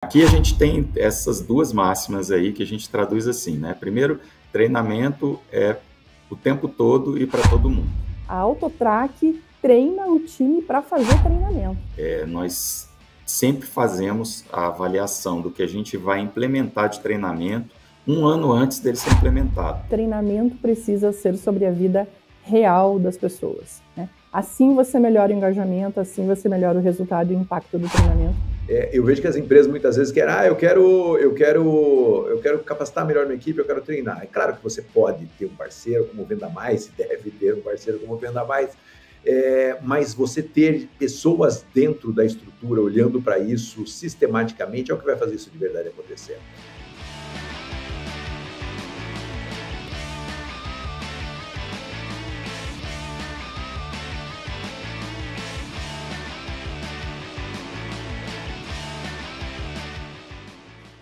Aqui a gente tem essas duas máximas aí que a gente traduz assim, né? Primeiro, treinamento é o tempo todo e para todo mundo. A Autotrac treina o time para fazer treinamento. Nós sempre fazemos a avaliação do que a gente vai implementar de treinamento um ano antes dele ser implementado. Treinamento precisa ser sobre a vida real das pessoas, né? Assim você melhora o engajamento, assim você melhora o resultado e o impacto do treinamento. Eu vejo que as empresas muitas vezes querem, eu quero capacitar melhor minha equipe, eu quero treinar. É claro que você pode ter um parceiro como Venda Mais, deve ter um parceiro como Venda Mais, mas você ter pessoas dentro da estrutura olhando para isso sistematicamente é o que vai fazer isso de verdade acontecer.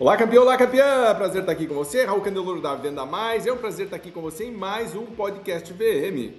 Olá, campeão! Olá, campeã! Prazer estar aqui com você. Raul Candeloro da Venda Mais. É um prazer estar aqui com você em mais um podcast VM.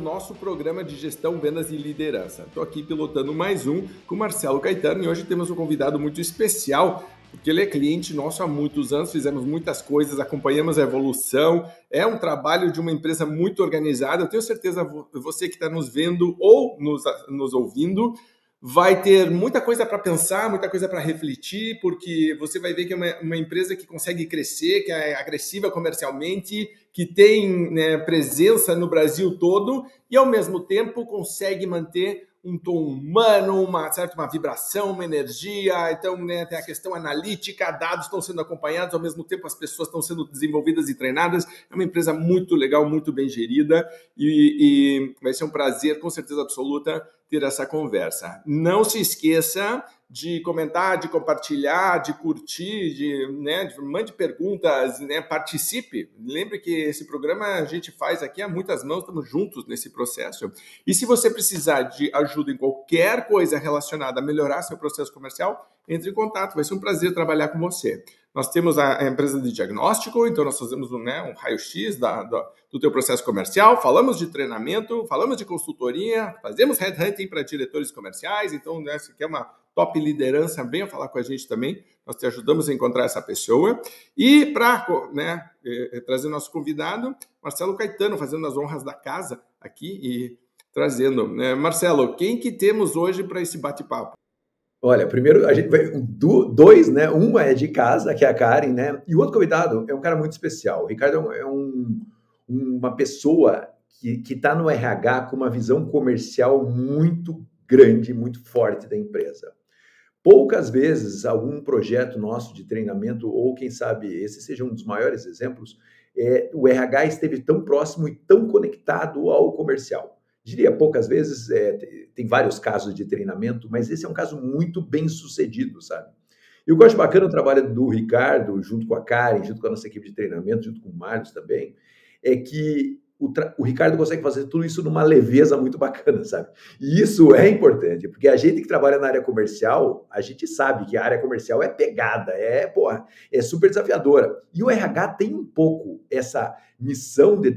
Nosso programa de gestão, vendas e liderança. Estou aqui pilotando mais um com o Marcelo Caetano e hoje temos um convidado muito especial, porque ele é cliente nosso há muitos anos, fizemos muitas coisas, acompanhamos a evolução. É um trabalho de uma empresa muito organizada. Eu tenho certeza você que está nos vendo ou nos ouvindo vai ter muita coisa para pensar, muita coisa para refletir, porque você vai ver que é uma empresa que consegue crescer, que é agressiva comercialmente, que tem, né, presença no Brasil todo e, ao mesmo tempo, consegue manter um tom humano, uma vibração, uma energia. Então, né, tem a questão analítica, dados estão sendo acompanhados, ao mesmo tempo as pessoas estão sendo desenvolvidas e treinadas. É uma empresa muito legal, muito bem gerida e vai ser um prazer, com certeza absoluta, ter essa conversa. Não se esqueça de comentar, de compartilhar, de curtir, mande perguntas, né, participe. Lembre que esse programa a gente faz aqui a muitas mãos, estamos juntos nesse processo. E se você precisar de ajuda em qualquer coisa relacionada a melhorar seu processo comercial, entre em contato, vai ser um prazer trabalhar com você. Nós temos a empresa de diagnóstico, então nós fazemos um raio-x do teu processo comercial, falamos de treinamento, falamos de consultoria, fazemos headhunting para diretores comerciais, então, né, se quer uma top liderança, venha falar com a gente também, nós te ajudamos a encontrar essa pessoa. E para, né, trazer nosso convidado, Marcelo Caetano, fazendo as honras da casa aqui e trazendo. Marcelo, quem que temos hoje para esse bate-papo? Olha, primeiro a gente vai dois, né? Uma é de casa, que é a Karen, né? E o outro convidado é um cara muito especial. O Ricardo é uma pessoa que está no RH com uma visão comercial muito grande, muito forte da empresa. Poucas vezes algum projeto nosso de treinamento, ou quem sabe esse seja um dos maiores exemplos, o RH esteve tão próximo e tão conectado ao comercial. Diria poucas vezes, tem vários casos de treinamento, mas esse é um caso muito bem sucedido, sabe? Eu gosto bacana do trabalho do Ricardo, junto com a Karen, junto com a nossa equipe de treinamento, junto com o Marcos também, é que o Ricardo consegue fazer tudo isso numa leveza muito bacana, sabe? E isso é importante, porque a gente que trabalha na área comercial, a gente sabe que a área comercial é pegada, é super desafiadora. E o RH tem um pouco essa missão de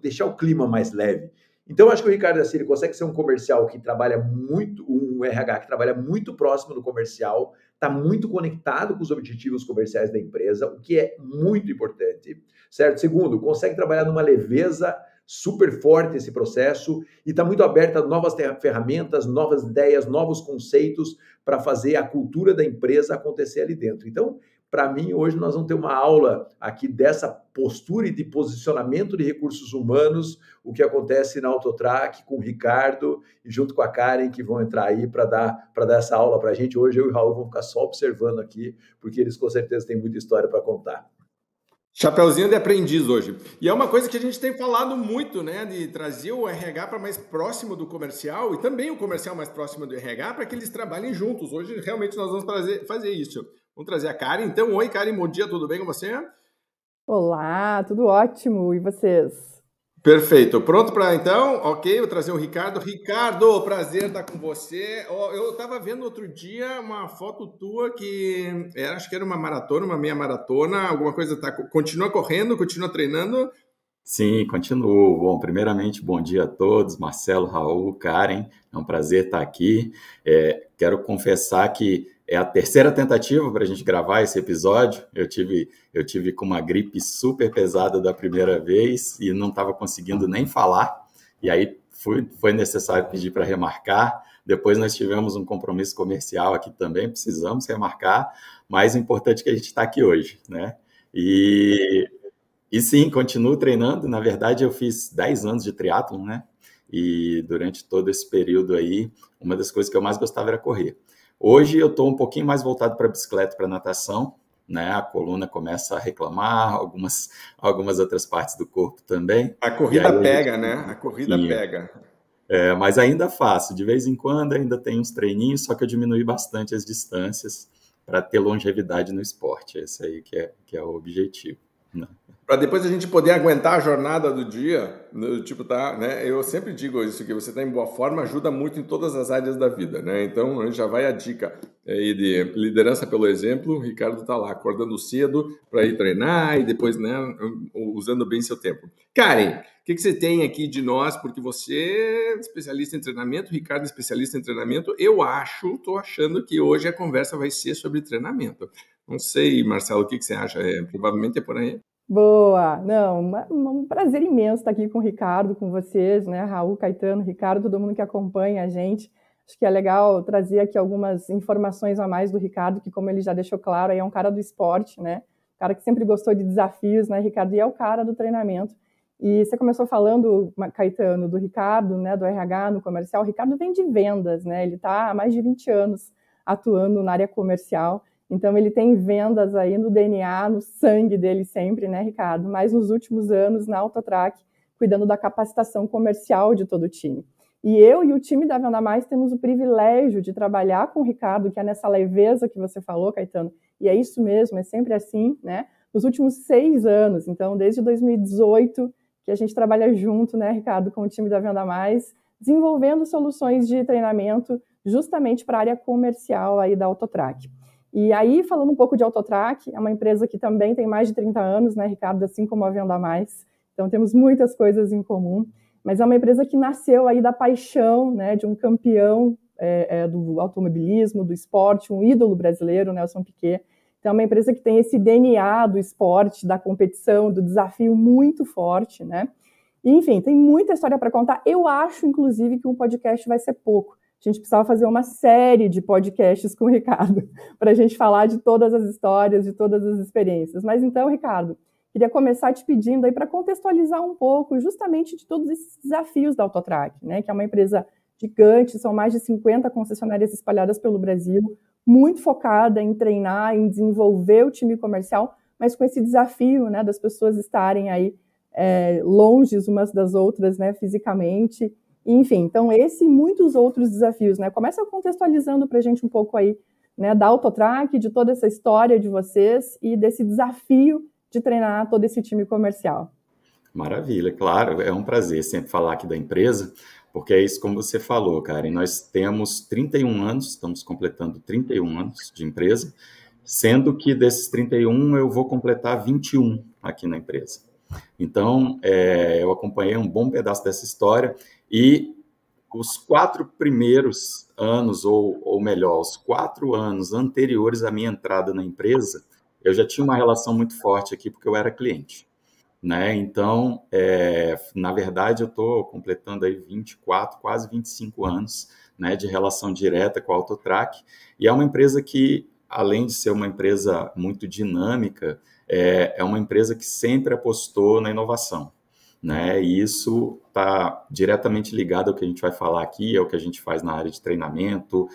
deixar o clima mais leve. Então, eu acho que o Ricardo, assim, ele consegue ser um comercial que trabalha muito, um RH que trabalha muito próximo do comercial, está muito conectado com os objetivos comerciais da empresa, o que é muito importante, certo? Segundo, consegue trabalhar numa leveza super forte esse processo e está muito aberto a novas ferramentas, novas ideias, novos conceitos para fazer a cultura da empresa acontecer ali dentro. Então, para mim, hoje nós vamos ter uma aula aqui dessa postura e de posicionamento de recursos humanos, o que acontece na Autotrac com o Ricardo e junto com a Karen, que vão entrar aí para dar essa aula para a gente. Hoje eu e o Raul vamos ficar só observando aqui, porque eles com certeza têm muita história para contar. Chapeuzinho de aprendiz hoje. E é uma coisa que a gente tem falado muito, né? De trazer o RH para mais próximo do comercial e também o comercial mais próximo do RH para que eles trabalhem juntos. Hoje, realmente, nós vamos fazer isso. Vamos trazer a Karen. Então, oi, Karen, bom dia, tudo bem com você? Olá, tudo ótimo. E vocês? Perfeito. Pronto para então? Ok, vou trazer o Ricardo. Ricardo, prazer estar com você. Eu estava vendo outro dia uma foto tua que acho que era uma maratona, uma meia maratona, alguma coisa. Continua correndo, continua treinando? Sim, continuo. Bom, primeiramente, bom dia a todos, Marcelo, Raul, Karen, é um prazer estar aqui. Quero confessar que É a terceira tentativa para a gente gravar esse episódio. Eu tive com uma gripe super pesada da primeira vez e não estava conseguindo nem falar. E aí foi necessário pedir para remarcar. Depois nós tivemos um compromisso comercial aqui também, precisamos remarcar. Mas o importante é que a gente está aqui hoje, né? E sim, continuo treinando. Na verdade, eu fiz 10 anos de triatlon, né? E durante todo esse período aí, uma das coisas que eu mais gostava era correr. Hoje eu estou um pouquinho mais voltado para bicicleta, para natação, né? A coluna começa a reclamar, algumas outras partes do corpo também. A corrida pega, né? A corrida pega. Mas ainda faço, de vez em quando ainda tem uns treininhos, só que eu diminui bastante as distâncias para ter longevidade no esporte. Esse aí que é o objetivo, né? Para depois a gente poder aguentar a jornada do dia, tipo, tá, né? Eu sempre digo isso, que você está em boa forma ajuda muito em todas as áreas da vida, né? Então, a gente já vai a dica aí de liderança pelo exemplo. O Ricardo está lá acordando cedo para ir treinar e depois, né, usando bem seu tempo. Karen, o que você tem aqui de nós? Porque você é especialista em treinamento, o Ricardo é especialista em treinamento. Estou achando que hoje a conversa vai ser sobre treinamento. Não sei, Marcelo, o que você acha? Provavelmente é por aí. Boa! Não, um prazer imenso estar aqui com o Ricardo, com vocês, né? Raul, Caetano, Ricardo, todo mundo que acompanha a gente. Acho que é legal trazer aqui algumas informações a mais do Ricardo, que, como ele já deixou claro, aí é um cara do esporte, né? Um cara que sempre gostou de desafios, né, Ricardo? E é o cara do treinamento. E você começou falando, Caetano, do Ricardo, né, do RH no comercial. O Ricardo vem de vendas, né? Ele está há mais de 20 anos atuando na área comercial. Então, ele tem vendas aí no DNA, no sangue dele sempre, né, Ricardo? Mas nos últimos anos, na Autotrac, cuidando da capacitação comercial de todo o time. E eu e o time da Venda Mais temos o privilégio de trabalhar com o Ricardo, que é nessa leveza que você falou, Caetano. E é isso mesmo, é sempre assim, né? Nos últimos 6 anos, então, desde 2018, que a gente trabalha junto, né, Ricardo, com o time da Venda Mais, desenvolvendo soluções de treinamento justamente para a área comercial aí da Autotrac. E aí, falando um pouco de Autotrac, é uma empresa que também tem mais de 30 anos, né, Ricardo, assim como a Venda Mais. Então, temos muitas coisas em comum. Mas é uma empresa que nasceu aí da paixão, né, de um campeão do automobilismo, do esporte, um ídolo brasileiro, Nelson Piquet. Então, é uma empresa que tem esse DNA do esporte, da competição, do desafio muito forte, né? E, enfim, tem muita história para contar. Eu acho, inclusive, que um podcast vai ser pouco. A gente precisava fazer uma série de podcasts com o Ricardo para a gente falar de todas as histórias, de todas as experiências. Mas então, Ricardo, queria começar te pedindo aí para contextualizar um pouco justamente de todos esses desafios da Autotrac, né? Que é uma empresa gigante, são mais de 50 concessionárias espalhadas pelo Brasil, muito focada em treinar, em desenvolver o time comercial, mas com esse desafio, né, das pessoas estarem aí longe umas das outras, né, fisicamente. Enfim, então esse e muitos outros desafios, né? Começa contextualizando para a gente um pouco aí, né, da Autotrac, de toda essa história de vocês e desse desafio de treinar todo esse time comercial. Maravilha, claro, é um prazer sempre falar aqui da empresa, porque é isso como você falou, Karen, nós temos 31 anos, estamos completando 31 anos de empresa, sendo que desses 31 eu vou completar 21 aqui na empresa. Então, eu acompanhei um bom pedaço dessa história e os 4 primeiros anos, ou melhor, os 4 anos anteriores à minha entrada na empresa, eu já tinha uma relação muito forte aqui porque eu era cliente, né? Então, na verdade, eu estou completando aí 24, quase 25 anos, né, de relação direta com a Autotrac, e é uma empresa que, além de ser uma empresa muito dinâmica, é uma empresa que sempre apostou na inovação, né? E isso está diretamente ligado ao que a gente vai falar aqui, ao que a gente faz na área de treinamento,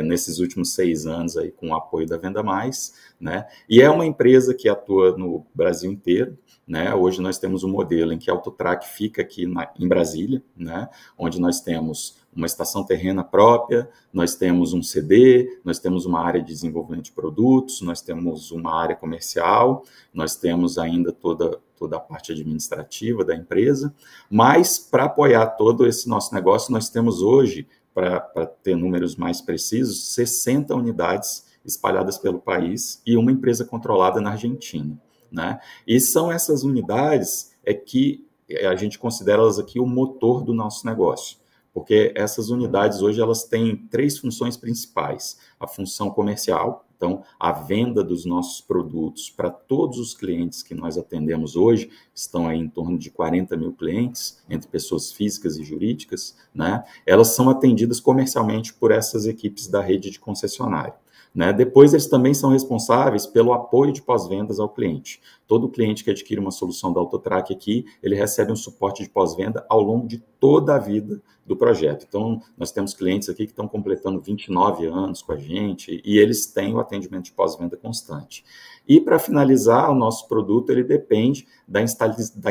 nesses últimos 6 anos aí com o apoio da Venda Mais, né? E é uma empresa que atua no Brasil inteiro, né? Hoje nós temos um modelo em que a Autotrac fica aqui em Brasília, né? Onde nós temos uma estação terrena própria, nós temos um CD, nós temos uma área de desenvolvimento de produtos, nós temos uma área comercial, nós temos ainda toda a parte administrativa da empresa, mas para apoiar todo esse nosso negócio, nós temos hoje, para ter números mais precisos, 60 unidades espalhadas pelo país e uma empresa controlada na Argentina, né? E são essas unidades que a gente considera elas aqui o motor do nosso negócio. porque essas unidades hoje elas têm 3 funções principais. A função comercial, então a venda dos nossos produtos para todos os clientes que nós atendemos hoje, estão aí em torno de 40 mil clientes, entre pessoas físicas e jurídicas, né? Elas são atendidas comercialmente por essas equipes da rede de concessionária. Né? Depois, eles também são responsáveis pelo apoio de pós-vendas ao cliente. Todo cliente que adquire uma solução da Autotrac aqui, ele recebe um suporte de pós-venda ao longo de toda a vida do projeto. Então, nós temos clientes aqui que estão completando 29 anos com a gente e eles têm o atendimento de pós-venda constante. E, para finalizar, o nosso produto, ele depende da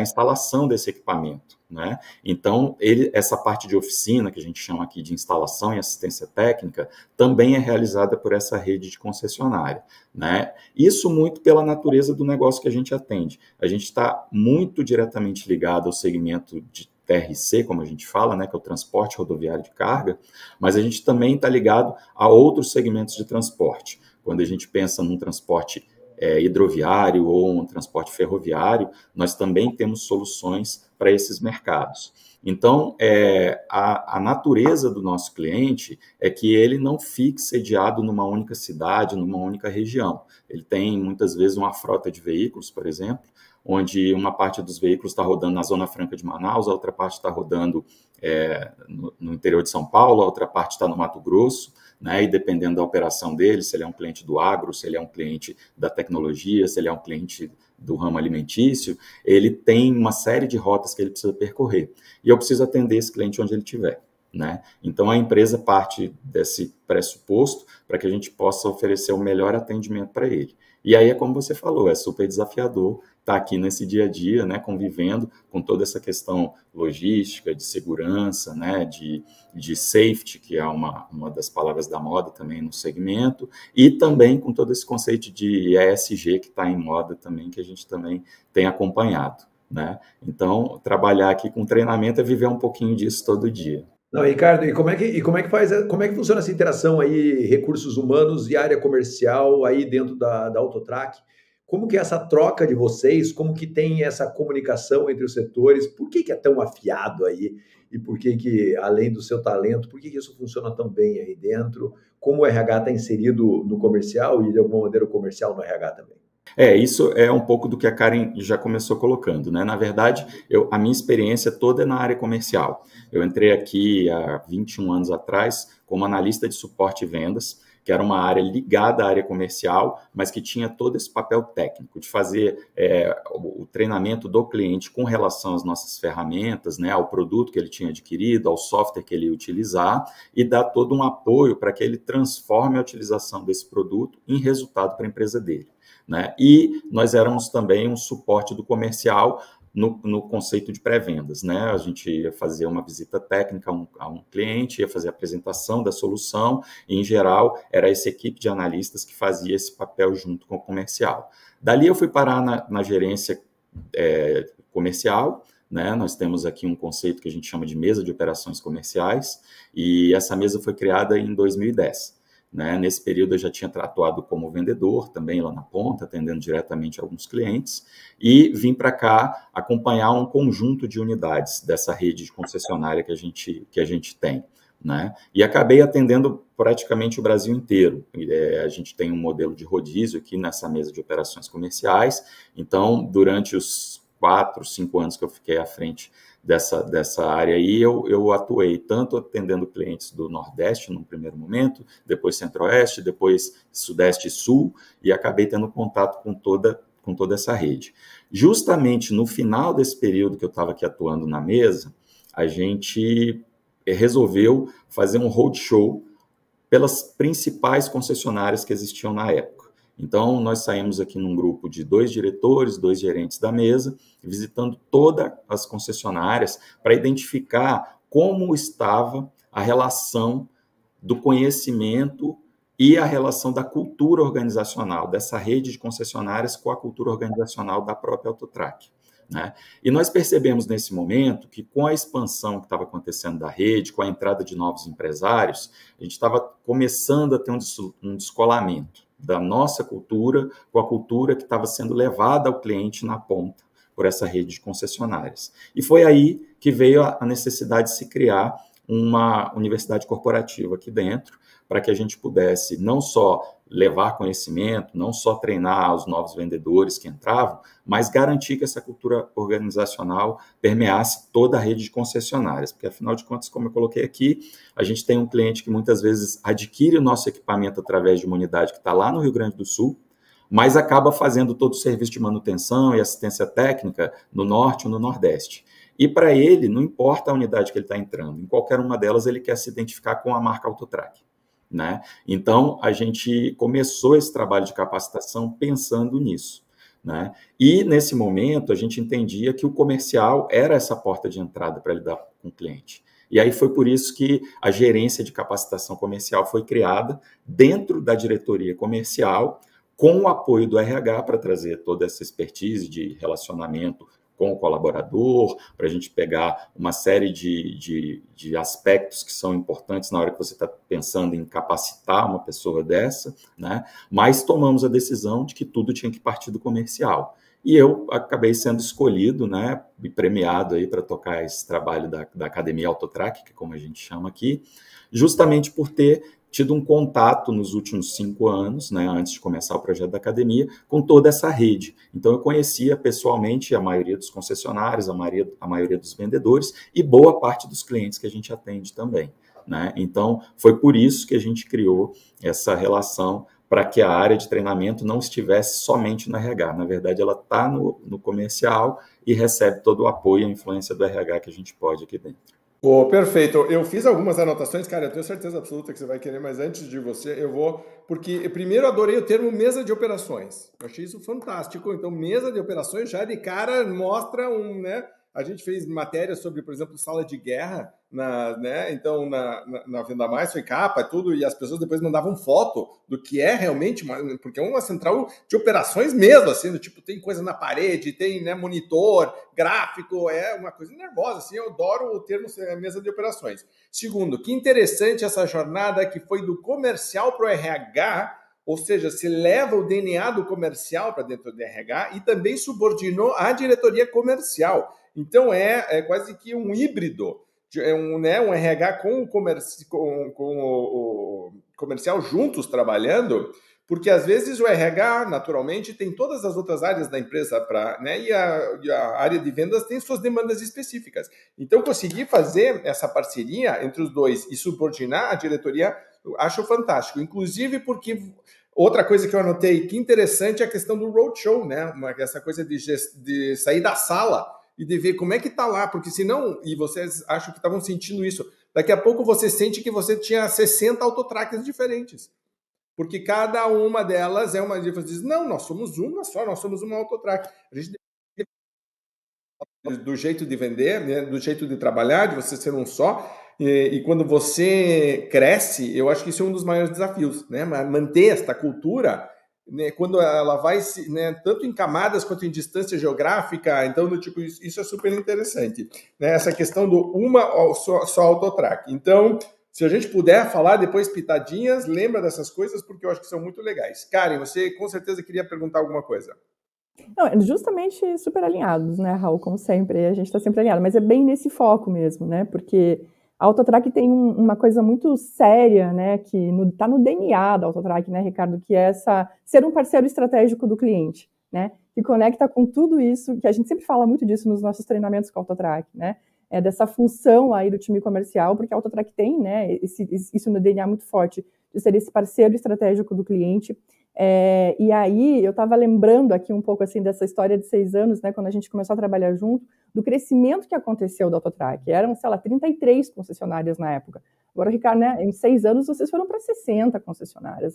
instalação desse equipamento, né? Então, essa parte de oficina, que a gente chama aqui de instalação e assistência técnica, também é realizada por essa rede de concessionária, né? Isso muito pela natureza do negócio que a gente atende. A gente está muito diretamente ligado ao segmento de TRC, como a gente fala, né, que é o transporte rodoviário de carga, mas a gente também está ligado a outros segmentos de transporte. Quando a gente pensa num transporte hidroviário ou um transporte ferroviário, nós também temos soluções para esses mercados. Então, a natureza do nosso cliente é que ele não fique sediado numa única cidade, numa única região. Ele tem, muitas vezes, uma frota de veículos, por exemplo, onde uma parte dos veículos está rodando na Zona Franca de Manaus, a outra parte está rodando no interior de São Paulo, a outra parte está no Mato Grosso, né? E dependendo da operação dele, se ele é um cliente do agro, se ele é um cliente da tecnologia, se ele é um cliente do ramo alimentício, ele tem uma série de rotas que ele precisa percorrer. E eu preciso atender esse cliente onde ele estiver, né? Então, a empresa parte desse pressuposto para que a gente possa oferecer o melhor atendimento para ele. E aí é como você falou, é super desafiador estar aqui nesse dia a dia, né, convivendo com toda essa questão logística, de segurança, né, de safety, que é uma das palavras da moda também no segmento, e também com todo esse conceito de ESG que está em moda também, que a gente também tem acompanhado, né? Então, trabalhar aqui com treinamento é viver um pouquinho disso todo dia. Não, Ricardo, e como é que funciona essa interação aí, recursos humanos e área comercial aí dentro da Autotrac? Como que é essa troca de vocês? Como que tem essa comunicação entre os setores? Por que é tão afiado aí? E por que, além do seu talento, por que isso funciona tão bem aí dentro? Como o RH está inserido no comercial e, de alguma maneira, o comercial no RH também? Isso é um pouco do que a Karen já começou colocando, né? Na verdade, a minha experiência toda é na área comercial. Eu entrei aqui há 21 anos atrás como analista de suporte e vendas, que era uma área ligada à área comercial, mas que tinha todo esse papel técnico de fazer o treinamento do cliente com relação às nossas ferramentas, né, ao produto que ele tinha adquirido, ao software que ele ia utilizar e dar todo um apoio para que ele transforme a utilização desse produto em resultado para a empresa dele, né? E nós éramos também um suporte do comercial no conceito de pré-vendas, né? A gente ia fazer uma visita técnica a um cliente, ia fazer a apresentação da solução e, em geral, era essa equipe de analistas que fazia esse papel junto com o comercial. Dali eu fui parar na gerência comercial, né? Nós temos aqui um conceito que a gente chama de mesa de operações comerciais e essa mesa foi criada em 2010. Né? Nesse período eu já tinha atuado como vendedor, também lá na ponta, atendendo diretamente alguns clientes, e vim para cá acompanhar um conjunto de unidades dessa rede de concessionária que a gente tem. Né? E acabei atendendo praticamente o Brasil inteiro. A gente tem um modelo de rodízio aqui nessa mesa de operações comerciais, então durante os 4, 5 anos que eu fiquei à frente dessa área aí, eu atuei tanto atendendo clientes do Nordeste num primeiro momento, depois Centro-Oeste, depois Sudeste e Sul, e acabei tendo contato com toda essa rede. Justamente no final desse período que eu estava aqui atuando na mesa, a gente resolveu fazer um roadshow pelas principais concessionárias que existiam na época. Então, nós saímos aqui num grupo de 2 diretores, 2 gerentes da mesa, visitando todas as concessionárias para identificar como estava a relação do conhecimento e a relação da cultura organizacional, dessa rede de concessionárias com a cultura organizacional da própria Autotrac. Né? E nós percebemos nesse momento que com a expansão que estava acontecendo da rede, com a entrada de novos empresários, a gente estava começando a ter um descolamento da nossa cultura com a cultura que estava sendo levada ao cliente na ponta por essa rede de concessionárias. E foi aí que veio a necessidade de se criar uma universidade corporativa aqui dentro, para que a gente pudesse não só levar conhecimento, não só treinar os novos vendedores que entravam, mas garantir que essa cultura organizacional permeasse toda a rede de concessionárias, porque afinal de contas, como eu coloquei aqui, a gente tem um cliente que muitas vezes adquire o nosso equipamento através de uma unidade que está lá no Rio Grande do Sul, mas acaba fazendo todo o serviço de manutenção e assistência técnica no Norte ou no Nordeste. E para ele, não importa a unidade que ele está entrando, em qualquer uma delas ele quer se identificar com a marca Autotrac, né? Então, a gente começou esse trabalho de capacitação pensando nisso, né? E, nesse momento, a gente entendia que o comercial era essa porta de entrada para lidar com o cliente. E aí foi por isso que a gerência de capacitação comercial foi criada dentro da diretoria comercial, com o apoio do RH para trazer toda essa expertise de relacionamento com o colaborador, para a gente pegar uma série de aspectos que são importantes na hora que você está pensando em capacitar uma pessoa dessa, né? Mas tomamos a decisão de que tudo tinha que partir do comercial. E eu acabei sendo escolhido, né, e premiado aí para tocar esse trabalho da Academia Autotrac, que é como a gente chama aqui, justamente por ter tido um contato nos últimos 5 anos, né, antes de começar o projeto da academia, com toda essa rede. Então, eu conhecia pessoalmente a maioria dos concessionários, a maioria dos vendedores e boa parte dos clientes que a gente atende também, né? Então, foi por isso que a gente criou essa relação para que a área de treinamento não estivesse somente no RH. Na verdade, ela está no comercial e recebe todo o apoio e a influência do RH que a gente pode aqui dentro. Oh, perfeito. Eu fiz algumas anotações, cara, eu tenho certeza absoluta que você vai querer, mas antes de você, eu vou... Porque, primeiro, adorei o termo mesa de operações. Eu achei isso fantástico. Então, mesa de operações já de cara mostra né? A gente fez matéria sobre, por exemplo, sala de guerra, né? Então, na Venda Mais foi capa e tudo, e as pessoas depois mandavam foto do que é realmente, porque é uma central de operações mesmo, assim, do tipo, tem coisa na parede, tem, né, monitor, gráfico, é uma coisa nervosa, assim, eu adoro o termo mesa de operações. Segundo, que interessante essa jornada que foi do comercial para o RH, ou seja, se leva o DNA do comercial para dentro do RH e também subordinou a diretoria comercial. Então, é quase que um híbrido, né, um RH com o comercial juntos trabalhando, porque às vezes o RH, naturalmente, tem todas as outras áreas da empresa, né, e a área de vendas tem suas demandas específicas. Então, conseguir fazer essa parceria entre os dois e subordinar a diretoria, eu acho fantástico. Inclusive porque... Outra coisa que eu anotei, que interessante, é a questão do roadshow, né? Essa coisa de sair da sala e de ver como é que está lá, porque senão, e vocês acham que estavam sentindo isso, daqui a pouco você sente que você tinha 60 autotrackers diferentes, porque cada uma delas é uma... Você diz, não, nós somos uma só, nós somos uma autotrack. A gente... do jeito de vender, né, do jeito de trabalhar, de você ser um só, e quando você cresce, eu acho que isso é um dos maiores desafios, né? Manter esta cultura, né, quando ela vai, né, tanto em camadas quanto em distância geográfica, então, do tipo, isso é super interessante, né? Essa questão do só Autotrac. Então, se a gente puder falar depois pitadinhas, lembra dessas coisas, porque eu acho que são muito legais. Karen, você com certeza queria perguntar alguma coisa. Não, justamente super alinhados, né, Raul, como sempre, a gente está sempre alinhado, mas é bem nesse foco mesmo, né, porque a Autotrac tem uma coisa muito séria, né, que está no DNA da Autotrac, né, Ricardo, que é ser um parceiro estratégico do cliente, né, que conecta com tudo isso, que a gente sempre fala muito disso nos nossos treinamentos com a Autotrac, né, dessa função aí do time comercial, porque a Autotrac tem, né, isso no DNA muito forte, de ser esse parceiro estratégico do cliente. E aí eu estava lembrando aqui um pouco assim dessa história de 6 anos, né, quando a gente começou a trabalhar junto, do crescimento que aconteceu da Autotrac. Eram, sei lá, 33 concessionárias na época. Agora, Ricardo, né, em 6 anos vocês foram para 60 concessionárias.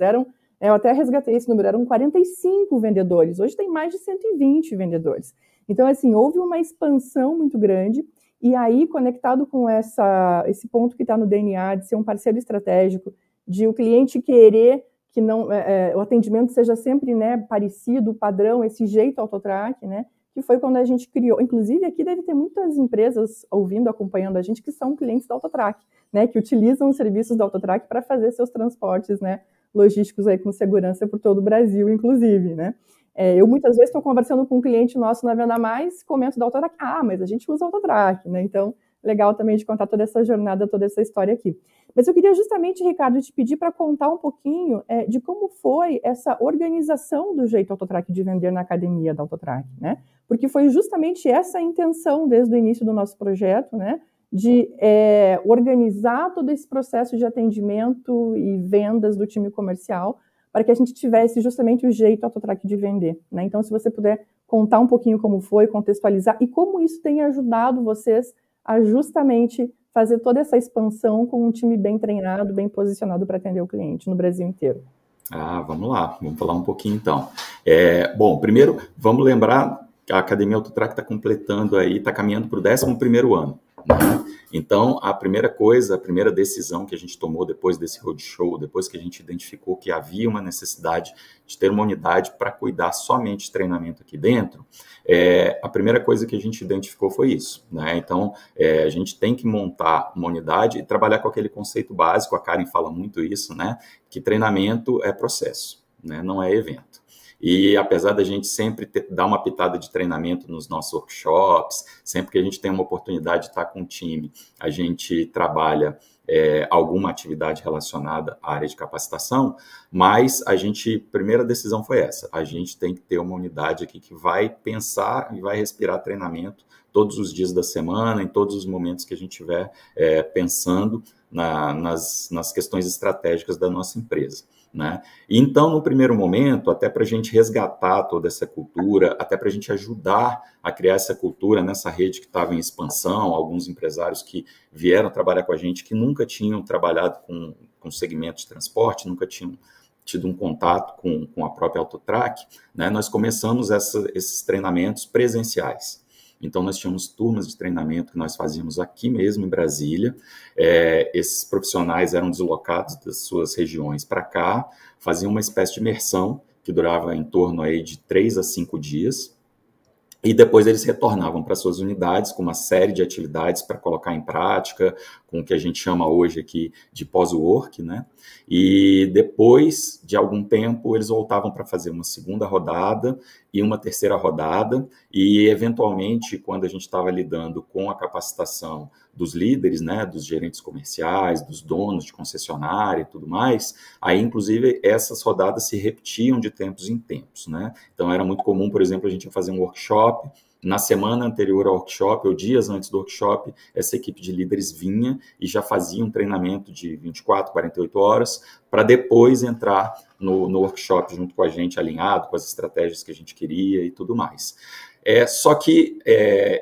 Eu até resgatei esse número, eram 45 vendedores. Hoje tem mais de 120 vendedores. Então, assim, houve uma expansão muito grande. E aí, conectado com esse ponto que está no DNA de ser um parceiro estratégico, de o cliente querer que não, o atendimento seja sempre, né, parecido, padrão, esse jeito Autotrac, né, que foi quando a gente criou. Inclusive, aqui deve ter muitas empresas ouvindo, acompanhando a gente, que são clientes da Autotrac, né, que utilizam os serviços da Autotrac para fazer seus transportes, né, logísticos aí com segurança por todo o Brasil, inclusive, né. Eu muitas vezes estou conversando com um cliente nosso na Venda Mais, comento da Autotrac, mas a gente usa Autotrac, né, então legal também de contar toda essa jornada, toda essa história aqui. Mas eu queria justamente, Ricardo, te pedir para contar um pouquinho de como foi essa organização do jeito Autotrac de vender na academia da Autotrac, né? Porque foi justamente essa a intenção desde o início do nosso projeto, né? De organizar todo esse processo de atendimento e vendas do time comercial para que a gente tivesse justamente o jeito Autotrac de vender, né? Então, se você puder contar um pouquinho como foi, contextualizar e como isso tem ajudado vocês a justamente fazer toda essa expansão com um time bem treinado, bem posicionado para atender o cliente no Brasil inteiro. Vamos lá, vamos falar um pouquinho então. Bom, primeiro, vamos lembrar que a Academia Autotrac está completando aí, está caminhando para o 11º ano, né? Então, a primeira decisão que a gente tomou depois desse roadshow, depois que a gente identificou que havia uma necessidade de ter uma unidade para cuidar somente de treinamento aqui dentro, a primeira coisa que a gente identificou foi isso, né? Então, a gente tem que montar uma unidade e trabalhar com aquele conceito básico, a Karen fala muito isso, né? Que treinamento é processo, né? Não é evento. E apesar da gente sempre dar uma pitada de treinamento nos nossos workshops, sempre que a gente tem uma oportunidade de estar com o time, a gente trabalha alguma atividade relacionada à área de capacitação, mas a primeira decisão foi essa, a gente tem que ter uma unidade aqui que vai pensar e vai respirar treinamento todos os dias da semana, em todos os momentos que a gente estiver pensando nas questões estratégicas da nossa empresa, né? Então, no primeiro momento, até para a gente resgatar toda essa cultura, até para a gente ajudar a criar essa cultura nessa rede que estava em expansão, alguns empresários que vieram trabalhar com a gente, que nunca tinham trabalhado com segmento de transporte, nunca tinham tido um contato com a própria Autotrac, né? Nós começamos esses treinamentos presenciais. Então, nós tínhamos turmas de treinamento que nós fazíamos aqui mesmo em Brasília. Esses profissionais eram deslocados das suas regiões para cá, faziam uma espécie de imersão que durava em torno aí de 3 a 5 dias. E depois eles retornavam para suas unidades com uma série de atividades para colocar em prática, com o que a gente chama hoje aqui de pós-work, né? E depois de algum tempo eles voltavam para fazer uma segunda rodada e uma terceira rodada, e eventualmente quando a gente estava lidando com a capacitação dos líderes, né, dos gerentes comerciais, dos donos de concessionária e tudo mais, aí inclusive essas rodadas se repetiam de tempos em tempos, né? Então era muito comum, por exemplo, a gente ia fazer um workshop, na semana anterior ao workshop, ou dias antes do workshop, essa equipe de líderes vinha e já fazia um treinamento de 24, 48 horas, para depois entrar no workshop junto com a gente, alinhado com as estratégias que a gente queria e tudo mais. Só que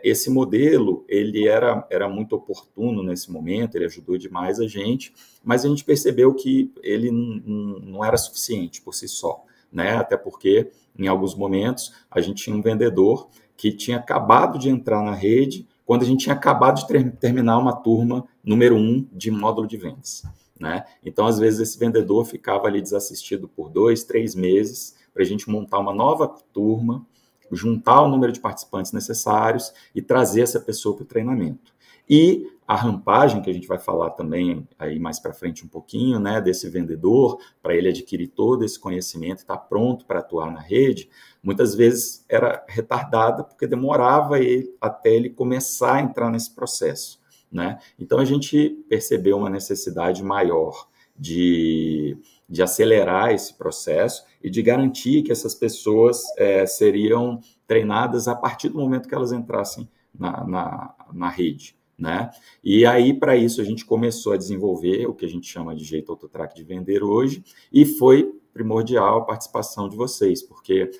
esse modelo, ele era muito oportuno nesse momento, ele ajudou demais a gente, mas a gente percebeu que ele não era suficiente por si só, né? Até porque, em alguns momentos, a gente tinha um vendedor que tinha acabado de entrar na rede, quando a gente tinha acabado de terminar uma turma número 1 de módulo de vendas, né? Então, às vezes, esse vendedor ficava ali desassistido por 2, 3 meses, para a gente montar uma nova turma, juntar o número de participantes necessários e trazer essa pessoa para o treinamento. E a rampagem, que a gente vai falar também aí mais para frente um pouquinho, né, desse vendedor, para ele adquirir todo esse conhecimento e estar pronto para atuar na rede, muitas vezes era retardada porque demorava até ele começar a entrar nesse processo, né? Então a gente percebeu uma necessidade maior de acelerar esse processo e de garantir que essas pessoas seriam treinadas a partir do momento que elas entrassem na rede, né? E aí, para isso, a gente começou a desenvolver o que a gente chama de jeito Autotrac de vender hoje, e foi primordial a participação de vocês, porque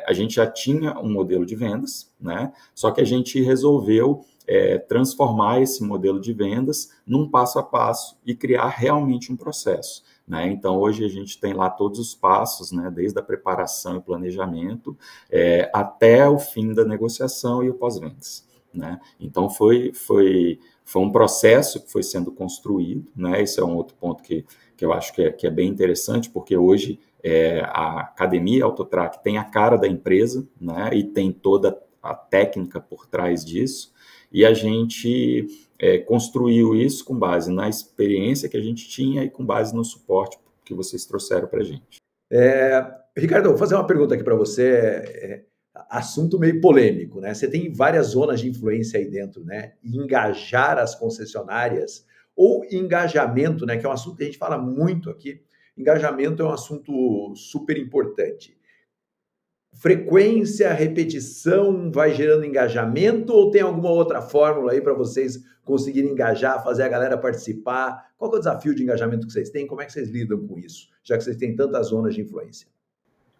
a gente já tinha um modelo de vendas, né? Só que a gente resolveu transformar esse modelo de vendas num passo a passo e criar realmente um processo, né? Então, hoje a gente tem lá todos os passos, né? Desde a preparação e planejamento até o fim da negociação e o pós-vendas, né? Então, foi um processo que foi sendo construído, né? Esse é um outro ponto que eu acho que é bem interessante, porque hoje a Academia Autotrac tem a cara da empresa, né? E tem toda a técnica por trás disso, e a gente construiu isso com base na experiência que a gente tinha e com base no suporte que vocês trouxeram para a gente. Ricardo, vou fazer uma pergunta aqui para você. assunto meio polêmico, né? Você tem várias zonas de influência aí dentro, né? E engajar as concessionárias ou engajamento, né? Que é um assunto que a gente fala muito aqui. Engajamento é um assunto super importante. Frequência, repetição vai gerando engajamento ou tem alguma outra fórmula aí para vocês conseguirem engajar, fazer a galera participar? Qual que é o desafio de engajamento que vocês têm? Como é que vocês lidam com isso, já que vocês têm tantas zonas de influência?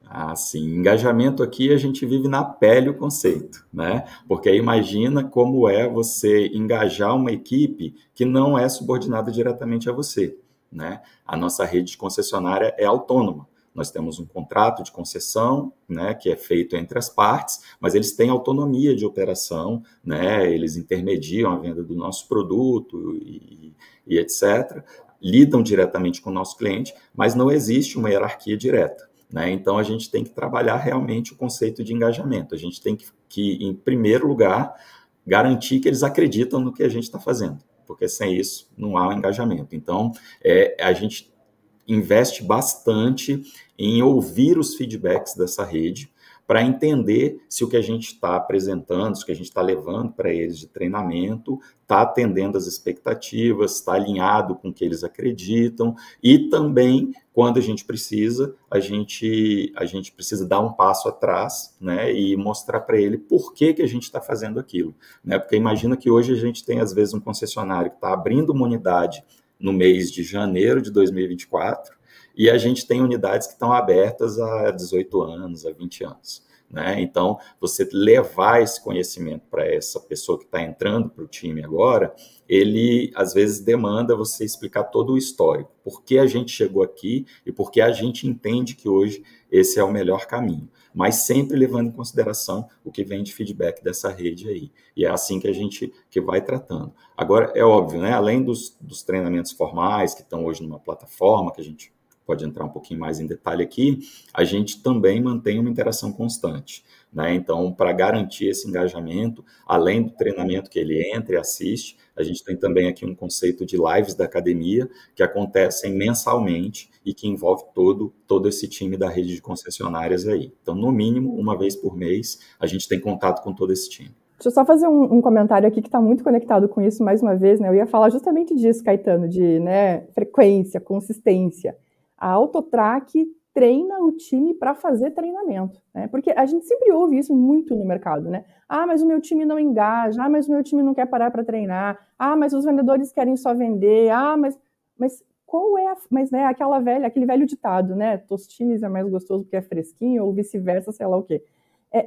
Ah, sim. Engajamento aqui a gente vive na pele o conceito, né? Porque imagina como é você engajar uma equipe que não é subordinada diretamente a você, né? A nossa rede de concessionária é autônoma. Nós temos um contrato de concessão, né, que é feito entre as partes, mas eles têm autonomia de operação, né? Eles intermediam a venda do nosso produto e etc. Lidam diretamente com o nosso cliente, mas não existe uma hierarquia direta. Né? Então, a gente tem que trabalhar realmente o conceito de engajamento. A gente tem que, em primeiro lugar, garantir que eles acreditam no que a gente está fazendo, porque sem isso não há um engajamento. Então, a gente investe bastante em ouvir os feedbacks dessa rede para entender se o que a gente está apresentando, se o que a gente está levando para eles de treinamento está atendendo às expectativas, está alinhado com o que eles acreditam e também, quando a gente precisa dar um passo atrás, né, e mostrar para ele por que a gente está fazendo aquilo. Né? Porque imagina que hoje a gente tem, às vezes, um concessionário que está abrindo uma unidade no mês de janeiro de 2024, e a gente tem unidades que estão abertas há 18 anos, há 20 anos. Né? Então, você levar esse conhecimento para essa pessoa que está entrando para o time agora, ele, às vezes, demanda você explicar todo o histórico, por que a gente chegou aqui e por que a gente entende que hoje esse é o melhor caminho, mas sempre levando em consideração o que vem de feedback dessa rede aí. E é assim que a gente vai tratando. Agora, é óbvio, né? Além dos treinamentos formais que estão hoje numa plataforma, que a gente pode entrar um pouquinho mais em detalhe aqui, a gente também mantém uma interação constante. Né? Então, para garantir esse engajamento, além do treinamento que ele entra e assiste, a gente tem também aqui um conceito de lives da academia que acontecem mensalmente e que envolve todo esse time da rede de concessionárias aí. Então, no mínimo, uma vez por mês, a gente tem contato com todo esse time. Deixa eu só fazer um comentário aqui que está muito conectado com isso mais uma vez, né? Eu ia falar justamente disso, Caetano, de, né, frequência, consistência. A Autotrac treina o time para fazer treinamento, né? Porque a gente sempre ouve isso muito no mercado, né? Ah, mas o meu time não engaja, ah, mas o meu time não quer parar para treinar, ah, mas os vendedores querem só vender, ah, mas qual é né, aquele velho ditado, né? Tostines é mais gostoso porque é fresquinho, ou vice-versa, sei lá o quê.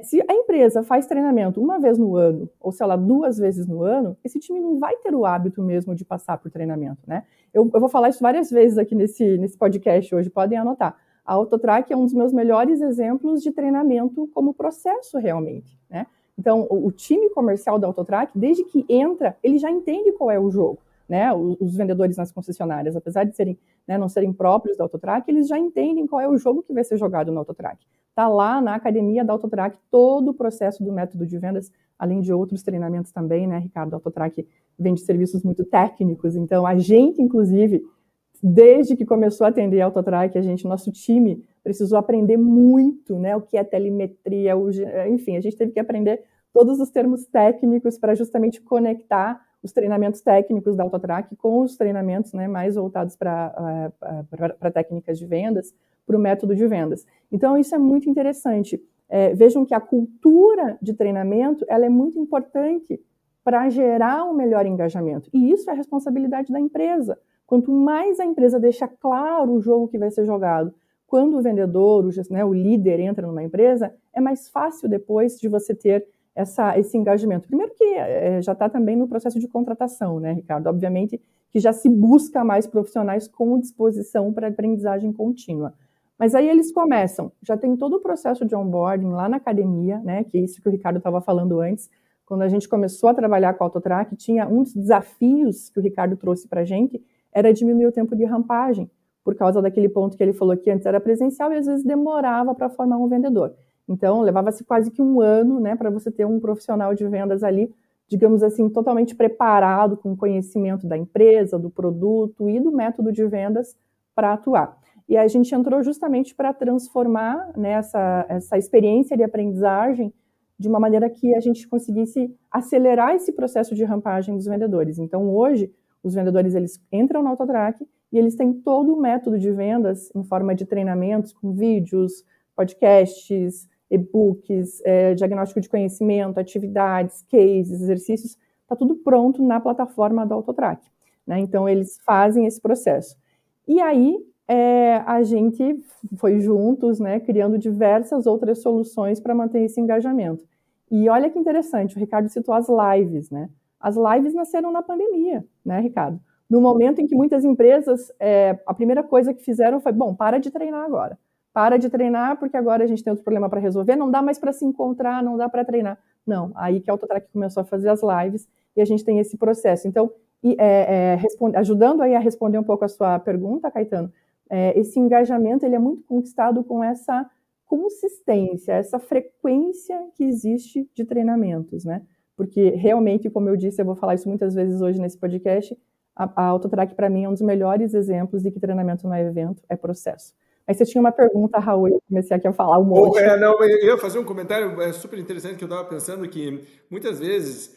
Se a empresa faz treinamento uma vez no ano, ou sei lá, 2 vezes no ano, esse time não vai ter o hábito mesmo de passar por treinamento, né? Eu vou falar isso várias vezes aqui nesse podcast hoje, podem anotar. A Autotrac é um dos meus melhores exemplos de treinamento como processo realmente, né? Então, o time comercial da Autotrac, desde que entra, ele já entende qual é o jogo, né? Os vendedores nas concessionárias, apesar de serem, né, não serem próprios da Autotrac, eles já entendem qual é o jogo que vai ser jogado na Autotrac. Está lá na academia da Autotrac todo o processo do método de vendas, além de outros treinamentos também, né, Ricardo? A Autotrac vende serviços muito técnicos, então a gente, inclusive, desde que começou a atender a Autotrac, nosso time precisou aprender muito, né, o que é telemetria, enfim, a gente teve que aprender todos os termos técnicos para justamente conectar os treinamentos técnicos da Autotrac com os treinamentos, né, mais voltados para técnicas de vendas, para o método de vendas. Então, isso é muito interessante. Vejam que a cultura de treinamento ela é muito importante para gerar um melhor engajamento. E isso é a responsabilidade da empresa. Quanto mais a empresa deixa claro o jogo que vai ser jogado, quando o vendedor, o líder entra numa empresa, é mais fácil depois de você ter esse engajamento. Primeiro que já está também no processo de contratação, né, Ricardo? Obviamente que já se busca mais profissionais com disposição para aprendizagem contínua. Mas aí eles começam, já tem todo o processo de onboarding lá na academia, né, que é isso que o Ricardo estava falando antes. Quando a gente começou a trabalhar com a Autotrac, tinha um dos desafios que o Ricardo trouxe para a gente, era diminuir o tempo de rampagem, por causa daquele ponto que ele falou que antes era presencial e às vezes demorava para formar um vendedor. Então, levava-se quase que 1 ano, né, para você ter um profissional de vendas ali, digamos assim, totalmente preparado, com conhecimento da empresa, do produto e do método de vendas para atuar. E a gente entrou justamente para transformar, né, essa experiência de aprendizagem de uma maneira que a gente conseguisse acelerar esse processo de rampagem dos vendedores. Então, hoje, os vendedores eles entram no Autotrac e eles têm todo o método de vendas em forma de treinamentos, com vídeos, podcasts, e-books, diagnóstico de conhecimento, atividades, cases, exercícios, está tudo pronto na plataforma do Autotrac, né? Então, eles fazem esse processo. E aí, a gente foi juntos, né, criando diversas outras soluções para manter esse engajamento. E olha que interessante, o Ricardo citou as lives, né? As lives nasceram na pandemia, né, Ricardo? No momento em que muitas empresas, a primeira coisa que fizeram foi, bom, para de treinar agora. Para de treinar porque agora a gente tem outro problema para resolver, não dá mais para se encontrar, não dá para treinar. Não, aí que a Autotrac começou a fazer as lives e a gente tem esse processo. Então, ajudando aí a responder um pouco a sua pergunta, Caetano, esse engajamento ele é muito conquistado com essa consistência, essa frequência que existe de treinamentos, né? Porque realmente, como eu disse, eu vou falar isso muitas vezes hoje nesse podcast, a Autotrac para mim é um dos melhores exemplos de que treinamento não é evento, é processo. Mas você tinha uma pergunta, Raul, eu comecei aqui a falar um monte. Eu ia fazer um comentário super interessante que eu estava pensando que muitas vezes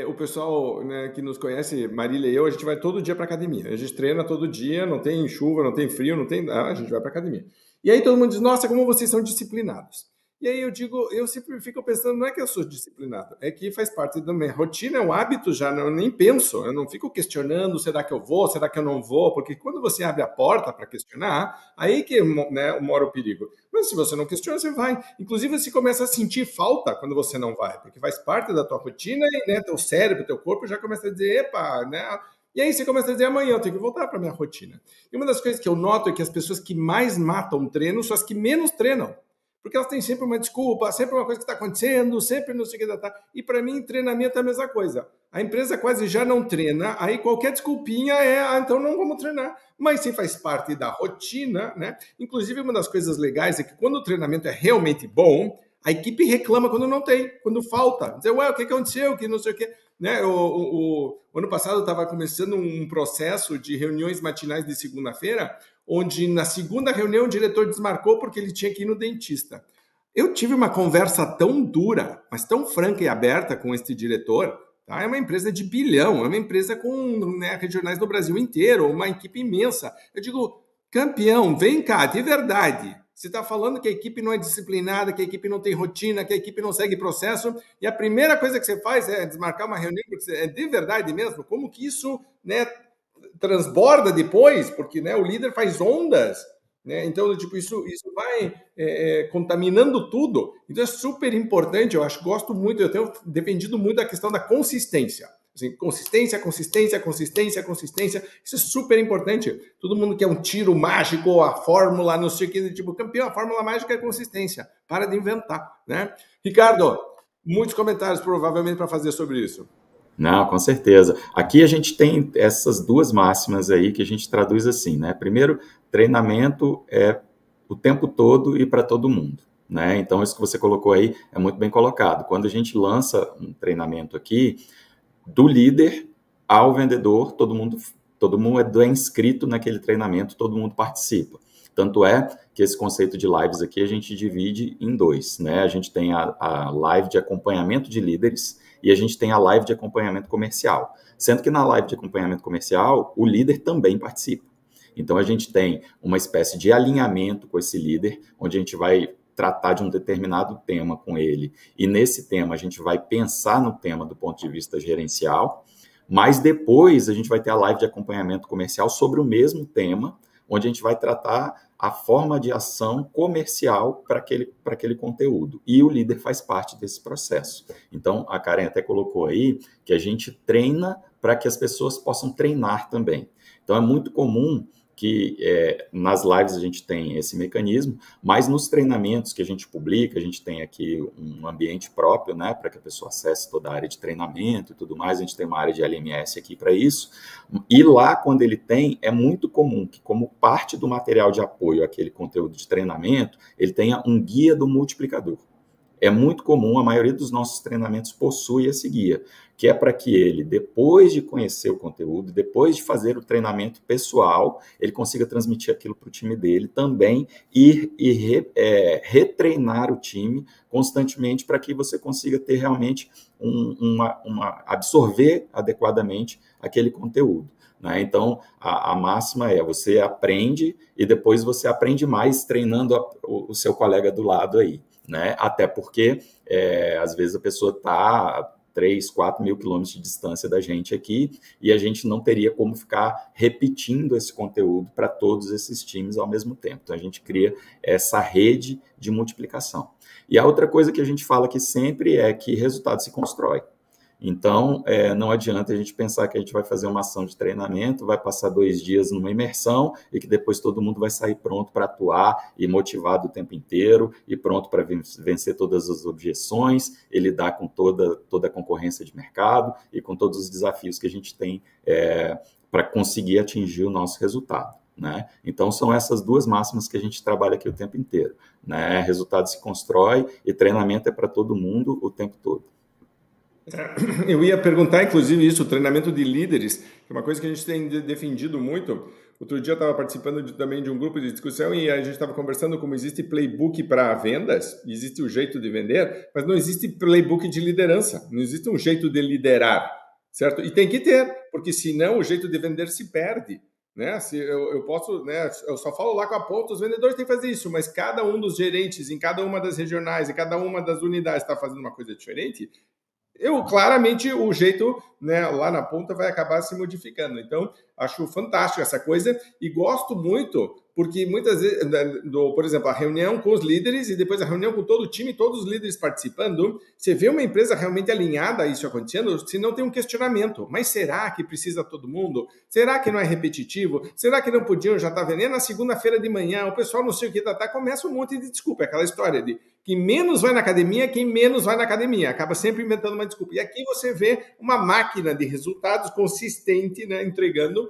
o pessoal, né, que nos conhece, Marília e eu, a gente vai todo dia para academia. A gente treina todo dia, não tem chuva, não tem frio, não tem nada, a gente vai para academia. E aí todo mundo diz, nossa, como vocês são disciplinados. E aí eu digo, eu sempre fico pensando, não é que eu sou disciplinado, é que faz parte da minha rotina, é um hábito já, eu nem penso, eu não fico questionando, será que eu vou, será que eu não vou, porque quando você abre a porta para questionar, aí que, né, mora o perigo. Mas se você não questiona, você vai. Inclusive, você começa a sentir falta quando você não vai, porque faz parte da tua rotina e, né, teu cérebro, teu corpo já começa a dizer, epa, né? E aí você começa a dizer, amanhã eu tenho que voltar para minha rotina. E uma das coisas que eu noto é que as pessoas que mais matam o treino são as que menos treinam. Porque elas têm sempre uma desculpa, sempre uma coisa que está acontecendo, sempre não sei o que. E para mim, treinamento é a mesma coisa. A empresa quase já não treina, aí qualquer desculpinha então não vamos treinar. Mas se faz parte da rotina, né? Inclusive, uma das coisas legais é que quando o treinamento é realmente bom, a equipe reclama quando não tem, quando falta. Diz, ué, o que aconteceu? Que não sei o quê. Né? O ano passado eu estava começando um processo de reuniões matinais de segunda-feira, onde na segunda reunião o diretor desmarcou porque ele tinha que ir no dentista. Eu tive uma conversa tão dura, mas tão franca e aberta com este diretor. Tá? É uma empresa de bilhão, é uma empresa com, né, regionais do Brasil inteiro, uma equipe imensa. Eu digo, campeão, vem cá, de verdade. Você está falando que a equipe não é disciplinada, que a equipe não tem rotina, que a equipe não segue processo, e a primeira coisa que você faz é desmarcar uma reunião, porque é de verdade mesmo? Como que isso, né, transborda depois? Porque, né, o líder faz ondas, né? Então, tipo, isso vai contaminando tudo. Então, é super importante, eu acho, gosto muito, eu tenho defendido muito a questão da consistência. Assim, consistência. Isso é super importante. Todo mundo quer um tiro mágico, a fórmula, não sei o que, tipo, campeão, a fórmula mágica é consistência. Para de inventar, né? Ricardo, muitos comentários provavelmente para fazer sobre isso. Não, com certeza. Aqui a gente tem essas duas máximas aí que a gente traduz assim, né? Primeiro, treinamento é o tempo todo e para todo mundo, né? Então, isso que você colocou aí é muito bem colocado. Quando a gente lança um treinamento aqui, do líder ao vendedor, todo mundo é inscrito naquele treinamento, todo mundo participa. Tanto é que esse conceito de lives aqui a gente divide em dois, né? A gente tem a live de acompanhamento de líderes e a gente tem a live de acompanhamento comercial. Sendo que na live de acompanhamento comercial, o líder também participa. Então, a gente tem uma espécie de alinhamento com esse líder, onde a gente vai tratar de um determinado tema com ele. E nesse tema a gente vai pensar no tema do ponto de vista gerencial, mas depois a gente vai ter a live de acompanhamento comercial sobre o mesmo tema, onde a gente vai tratar a forma de ação comercial para aquele conteúdo. E o líder faz parte desse processo. Então, a Karen até colocou aí que a gente treina para que as pessoas possam treinar também. Então, é muito comum que nas lives a gente tem esse mecanismo, mas nos treinamentos que a gente publica, a gente tem aqui um ambiente próprio, né, para que a pessoa acesse toda a área de treinamento e tudo mais, a gente tem uma área de LMS aqui para isso, e lá quando ele tem, é muito comum que como parte do material de apoio àquele conteúdo de treinamento, ele tenha um guia do multiplicador. é muito comum, a maioria dos nossos treinamentos possui esse guia, que é para que ele, depois de conhecer o conteúdo, depois de fazer o treinamento pessoal, ele consiga transmitir aquilo para o time dele também e retreinar o time constantemente para que você consiga ter realmente absorver adequadamente aquele conteúdo. Né? Então, a máxima é, você aprende e depois você aprende mais treinando o seu colega do lado aí. Né? Até porque, às vezes, a pessoa está 3, 4 mil quilômetros de distância da gente aqui e a gente não teria como ficar repetindo esse conteúdo para todos esses times ao mesmo tempo. Então, a gente cria essa rede de multiplicação. E a outra coisa que a gente fala aqui sempre é que resultado se constrói. Então, não adianta a gente pensar que a gente vai fazer uma ação de treinamento, vai passar 2 dias numa imersão e que depois todo mundo vai sair pronto para atuar e motivado o tempo inteiro e pronto para vencer todas as objeções e lidar com toda a concorrência de mercado e com todos os desafios que a gente tem para conseguir atingir o nosso resultado. Né? Então, são essas 2 máximas que a gente trabalha aqui o tempo inteiro. Né? Resultado se constrói e treinamento é para todo mundo o tempo todo. Eu ia perguntar, inclusive, isso, o treinamento de líderes, que é uma coisa que a gente tem defendido muito. Outro dia eu estava participando também de um grupo de discussão e a gente estava conversando como existe playbook para vendas, existe o jeito de vender, mas não existe playbook de liderança, não existe um jeito de liderar, certo? E tem que ter, porque senão o jeito de vender se perde. Né? Se eu posso, né? Eu só falo lá com a ponta, os vendedores têm que fazer isso, mas cada um dos gerentes, em cada uma das regionais, em cada uma das unidades está fazendo uma coisa diferente. Claramente, o jeito, né, lá na ponta vai acabar se modificando. Então, acho fantástico essa coisa e gosto muito, porque muitas vezes, por exemplo, a reunião com os líderes e depois a reunião com todo o time, todos os líderes participando, você vê uma empresa realmente alinhada a isso acontecendo, se não tem um questionamento. Mas será que precisa todo mundo? Será que não é repetitivo? Será que não podiam já estar vendendo na segunda-feira de manhã? O pessoal não sei o que, começa um monte de desculpa. Aquela história de quem menos vai na academia, quem menos vai na academia. Acaba sempre inventando uma desculpa. E aqui você vê uma máquina de resultados consistente, né, entregando,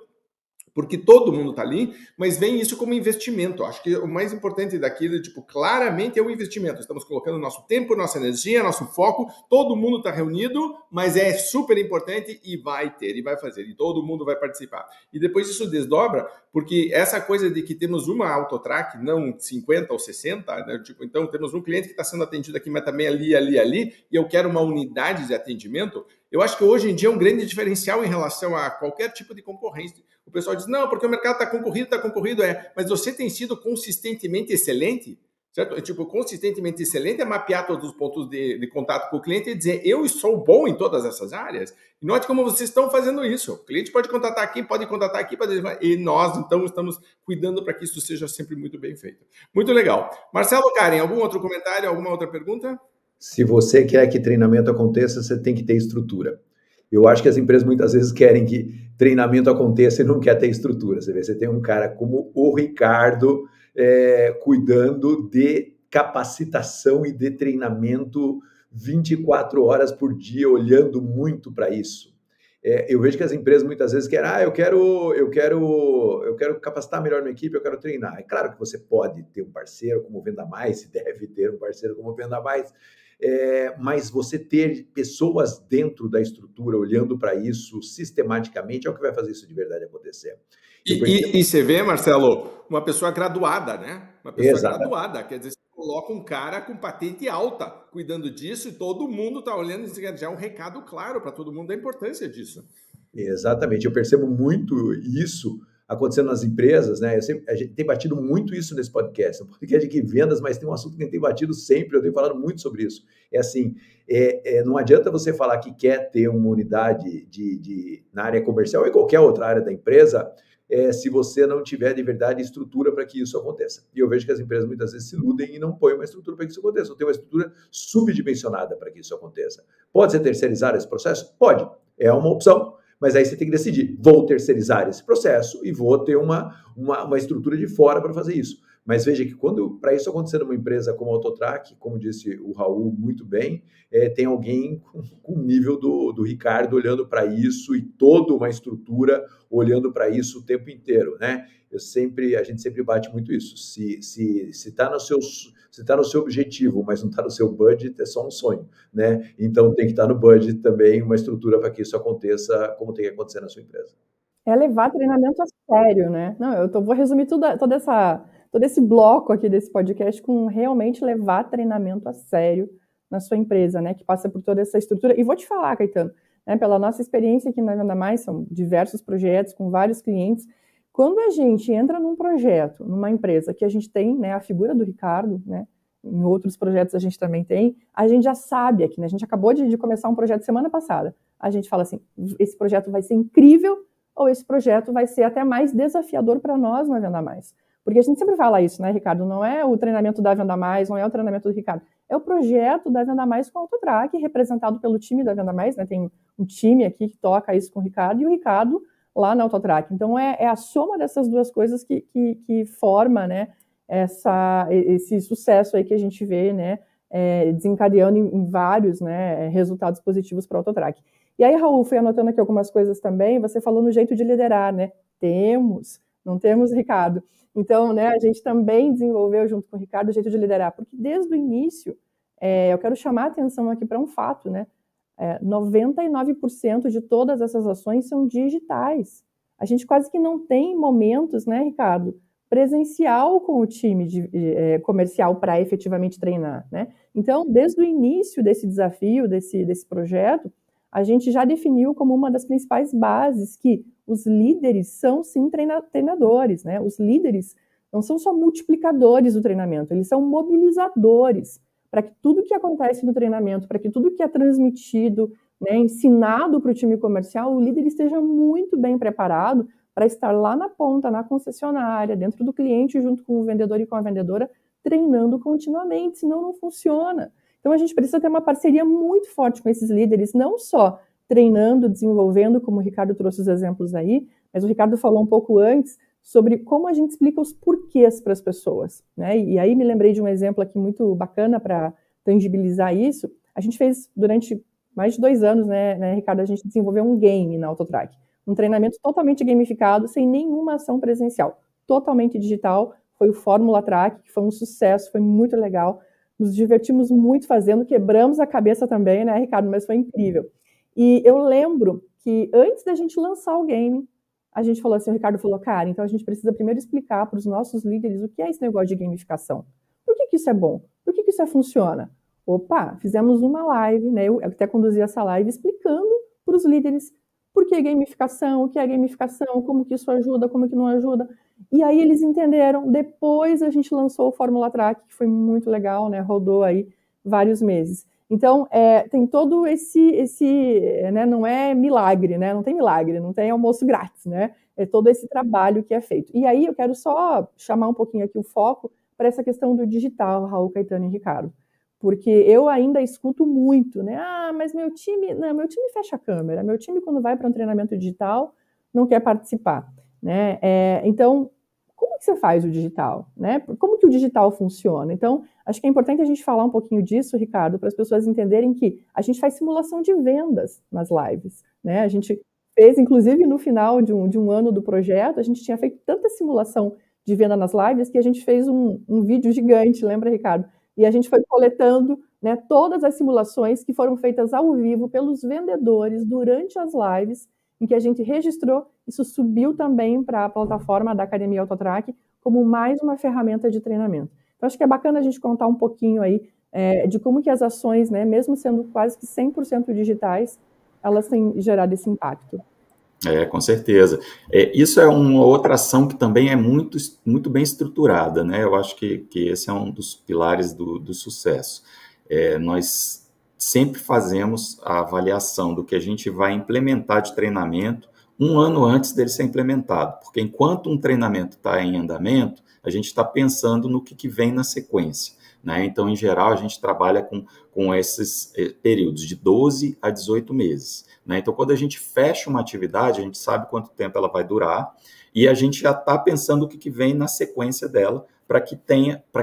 porque todo mundo está ali, mas vem isso como investimento. Acho que o mais importante daquilo, claramente é o investimento. Estamos colocando nosso tempo, nossa energia, nosso foco, todo mundo está reunido, mas é super importante e vai ter, e vai fazer, e todo mundo vai participar. E depois isso desdobra, porque essa coisa de que temos uma autotrack, não 50 ou 60, né? Então temos um cliente que está sendo atendido aqui, mas também ali, e eu quero uma unidade de atendimento. Eu acho que hoje em dia é um grande diferencial em relação a qualquer tipo de concorrência. O pessoal diz, não, porque o mercado está concorrido, mas você tem sido consistentemente excelente, certo? Consistentemente excelente é mapear todos os pontos de contato com o cliente e dizer, eu sou bom em todas essas áreas. E note como vocês estão fazendo isso. O cliente pode contratar aqui, e nós, então, estamos cuidando para que isso seja sempre muito bem feito. Muito legal. Marcelo, Karen, algum outro comentário, alguma outra pergunta? Se você quer que treinamento aconteça, você tem que ter estrutura. Eu acho que as empresas muitas vezes querem que treinamento aconteça e não quer ter estrutura. Você tem um cara como o Ricardo cuidando de capacitação e de treinamento 24 horas por dia, olhando muito para isso. Eu vejo que as empresas muitas vezes querem, eu quero capacitar melhor minha equipe, eu quero treinar. É claro que você pode ter um parceiro como Venda Mais, se deve ter um parceiro como Venda Mais, mas você ter pessoas dentro da estrutura olhando para isso sistematicamente é o que vai fazer isso de verdade acontecer. E você vê, Marcelo, uma pessoa graduada, né? Uma pessoa Exato. graduada, quer dizer, você coloca um cara com patente alta cuidando disso e todo mundo está olhando, já é um recado claro para todo mundo da importância disso. Exatamente, eu percebo muito isso acontecendo nas empresas, né? A gente tem batido muito isso nesse podcast. Um podcast de vendas, mas tem um assunto que a gente tem batido sempre, eu tenho falado muito sobre isso. Não adianta você falar que quer ter uma unidade na área comercial ou em qualquer outra área da empresa, se você não tiver de verdade estrutura para que isso aconteça. E eu vejo que as empresas muitas vezes se iludem e não põem uma estrutura para que isso aconteça, ou tem uma estrutura subdimensionada para que isso aconteça. Pode ser terceirizar esse processo? Pode, é uma opção. Mas aí você tem que decidir, vou terceirizar esse processo e vou ter uma estrutura de fora para fazer isso. Mas veja que para isso acontecer numa empresa como a Autotrac, como disse o Raul muito bem, tem alguém com o nível do Ricardo olhando para isso e toda uma estrutura olhando para isso o tempo inteiro, né? A gente sempre bate muito isso. Se está no seu objetivo, mas não está no seu budget, é só um sonho, né? Então tem que estar no budget também uma estrutura para que isso aconteça como tem que acontecer na sua empresa. É levar treinamento a sério, né? Não, vou resumir todo esse bloco aqui desse podcast com realmente levar treinamento a sério na sua empresa, né? Que passa por toda essa estrutura. E vou te falar, Caetano, né, pela nossa experiência aqui na Venda Mais, são diversos projetos com vários clientes. Quando a gente entra num projeto, numa empresa que a gente tem, né, a figura do Ricardo, né? Em outros projetos a gente também tem, a gente já sabe aqui, né? A gente acabou de começar um projeto semana passada. A gente fala assim, esse projeto vai ser incrível ou esse projeto vai ser até mais desafiador para nós na Venda Mais. Porque a gente sempre fala isso, né, Ricardo? Não é o treinamento da Venda Mais, não é o treinamento do Ricardo. É o projeto da Venda Mais com a Autotrac, representado pelo time da Venda Mais, né? Tem um time aqui que toca isso com o Ricardo e o Ricardo lá na Autotrac. Então, é a soma dessas duas coisas que forma, né, esse sucesso aí que a gente vê, né, desencadeando em vários, né, resultados positivos para a Autotrac. E aí, Raul, fui anotando aqui algumas coisas também, você falou no jeito de liderar, né? Não temos, Ricardo. Então, né, a gente também desenvolveu junto com o Ricardo o jeito de liderar, porque desde o início, eu quero chamar a atenção aqui para um fato, né? 99% de todas essas ações são digitais. A gente quase que não tem momentos, né, Ricardo, presencial com o time comercial para efetivamente treinar, né? Então, desde o início desse desafio, desse projeto, a gente já definiu como uma das principais bases que os líderes são, sim, treinadores, né? Os líderes não são só multiplicadores do treinamento, eles são mobilizadores para que tudo que acontece no treinamento, para que tudo que é transmitido, né, ensinado para o time comercial, o líder esteja muito bem preparado para estar lá na ponta, na concessionária, dentro do cliente, junto com o vendedor e com a vendedora, treinando continuamente, senão não funciona. Então, a gente precisa ter uma parceria muito forte com esses líderes, não só treinando, desenvolvendo, como o Ricardo trouxe os exemplos aí, mas o Ricardo falou um pouco antes sobre como a gente explica os porquês para as pessoas, né? E aí me lembrei de um exemplo aqui muito bacana para tangibilizar isso. A gente fez durante mais de 2 anos, né, Ricardo, a gente desenvolveu um game na Autotrac, um treinamento totalmente gamificado, sem nenhuma ação presencial, totalmente digital. Foi o Fórmula Track, que foi um sucesso, foi muito legal. Nos divertimos muito fazendo, quebramos a cabeça também, né, Ricardo? Mas foi incrível. E eu lembro que antes da gente lançar o game, a gente falou assim, o Ricardo falou, cara, então a gente precisa primeiro explicar para os nossos líderes o que é esse negócio de gamificação. Por que isso é bom? Por que isso funciona? Opa, fizemos uma live, né? Eu até conduzi essa live explicando para os líderes por que gamificação, o que é gamificação, como que isso ajuda, como que não ajuda. E aí eles entenderam. Depois a gente lançou o Fórmula Track, que foi muito legal, né? Rodou aí vários meses. Então, tem todo né? Não é milagre, né? Não tem milagre, não tem almoço grátis, né? É todo esse trabalho que é feito. E aí eu quero só chamar um pouquinho aqui o foco para essa questão do digital, Raul, Caetano e Ricardo. Porque eu ainda escuto muito, né? Ah, mas meu time fecha a câmera. Meu time, quando vai para um treinamento digital, não quer participar, né? Então, como que você faz o digital, né? Como que o digital funciona? Então, acho que é importante a gente falar um pouquinho disso, Ricardo, para as pessoas entenderem que a gente faz simulação de vendas nas lives, né? A gente fez, inclusive, no final de um ano do projeto, a gente tinha feito tanta simulação de venda nas lives que a gente fez um vídeo gigante, lembra, Ricardo? E a gente foi coletando, né, todas as simulações que foram feitas ao vivo pelos vendedores durante as lives, em que a gente registrou. Isso subiu também para a plataforma da Academia Autotrac como mais uma ferramenta de treinamento. Então, acho que é bacana a gente contar um pouquinho aí de como que as ações, né, mesmo sendo quase que 100% digitais, elas têm gerado esse impacto. Com certeza. Isso é uma outra ação que também é muito, muito bem estruturada, né? Eu acho que esse é um dos pilares do sucesso. Nós sempre fazemos a avaliação do que a gente vai implementar de treinamento 1 ano antes dele ser implementado, porque enquanto um treinamento está em andamento, a gente está pensando no que vem na sequência, né? Então, em geral, a gente trabalha com esses períodos de 12 a 18 meses, né? Então, quando a gente fecha uma atividade, a gente sabe quanto tempo ela vai durar e a gente já está pensando o que vem na sequência dela para que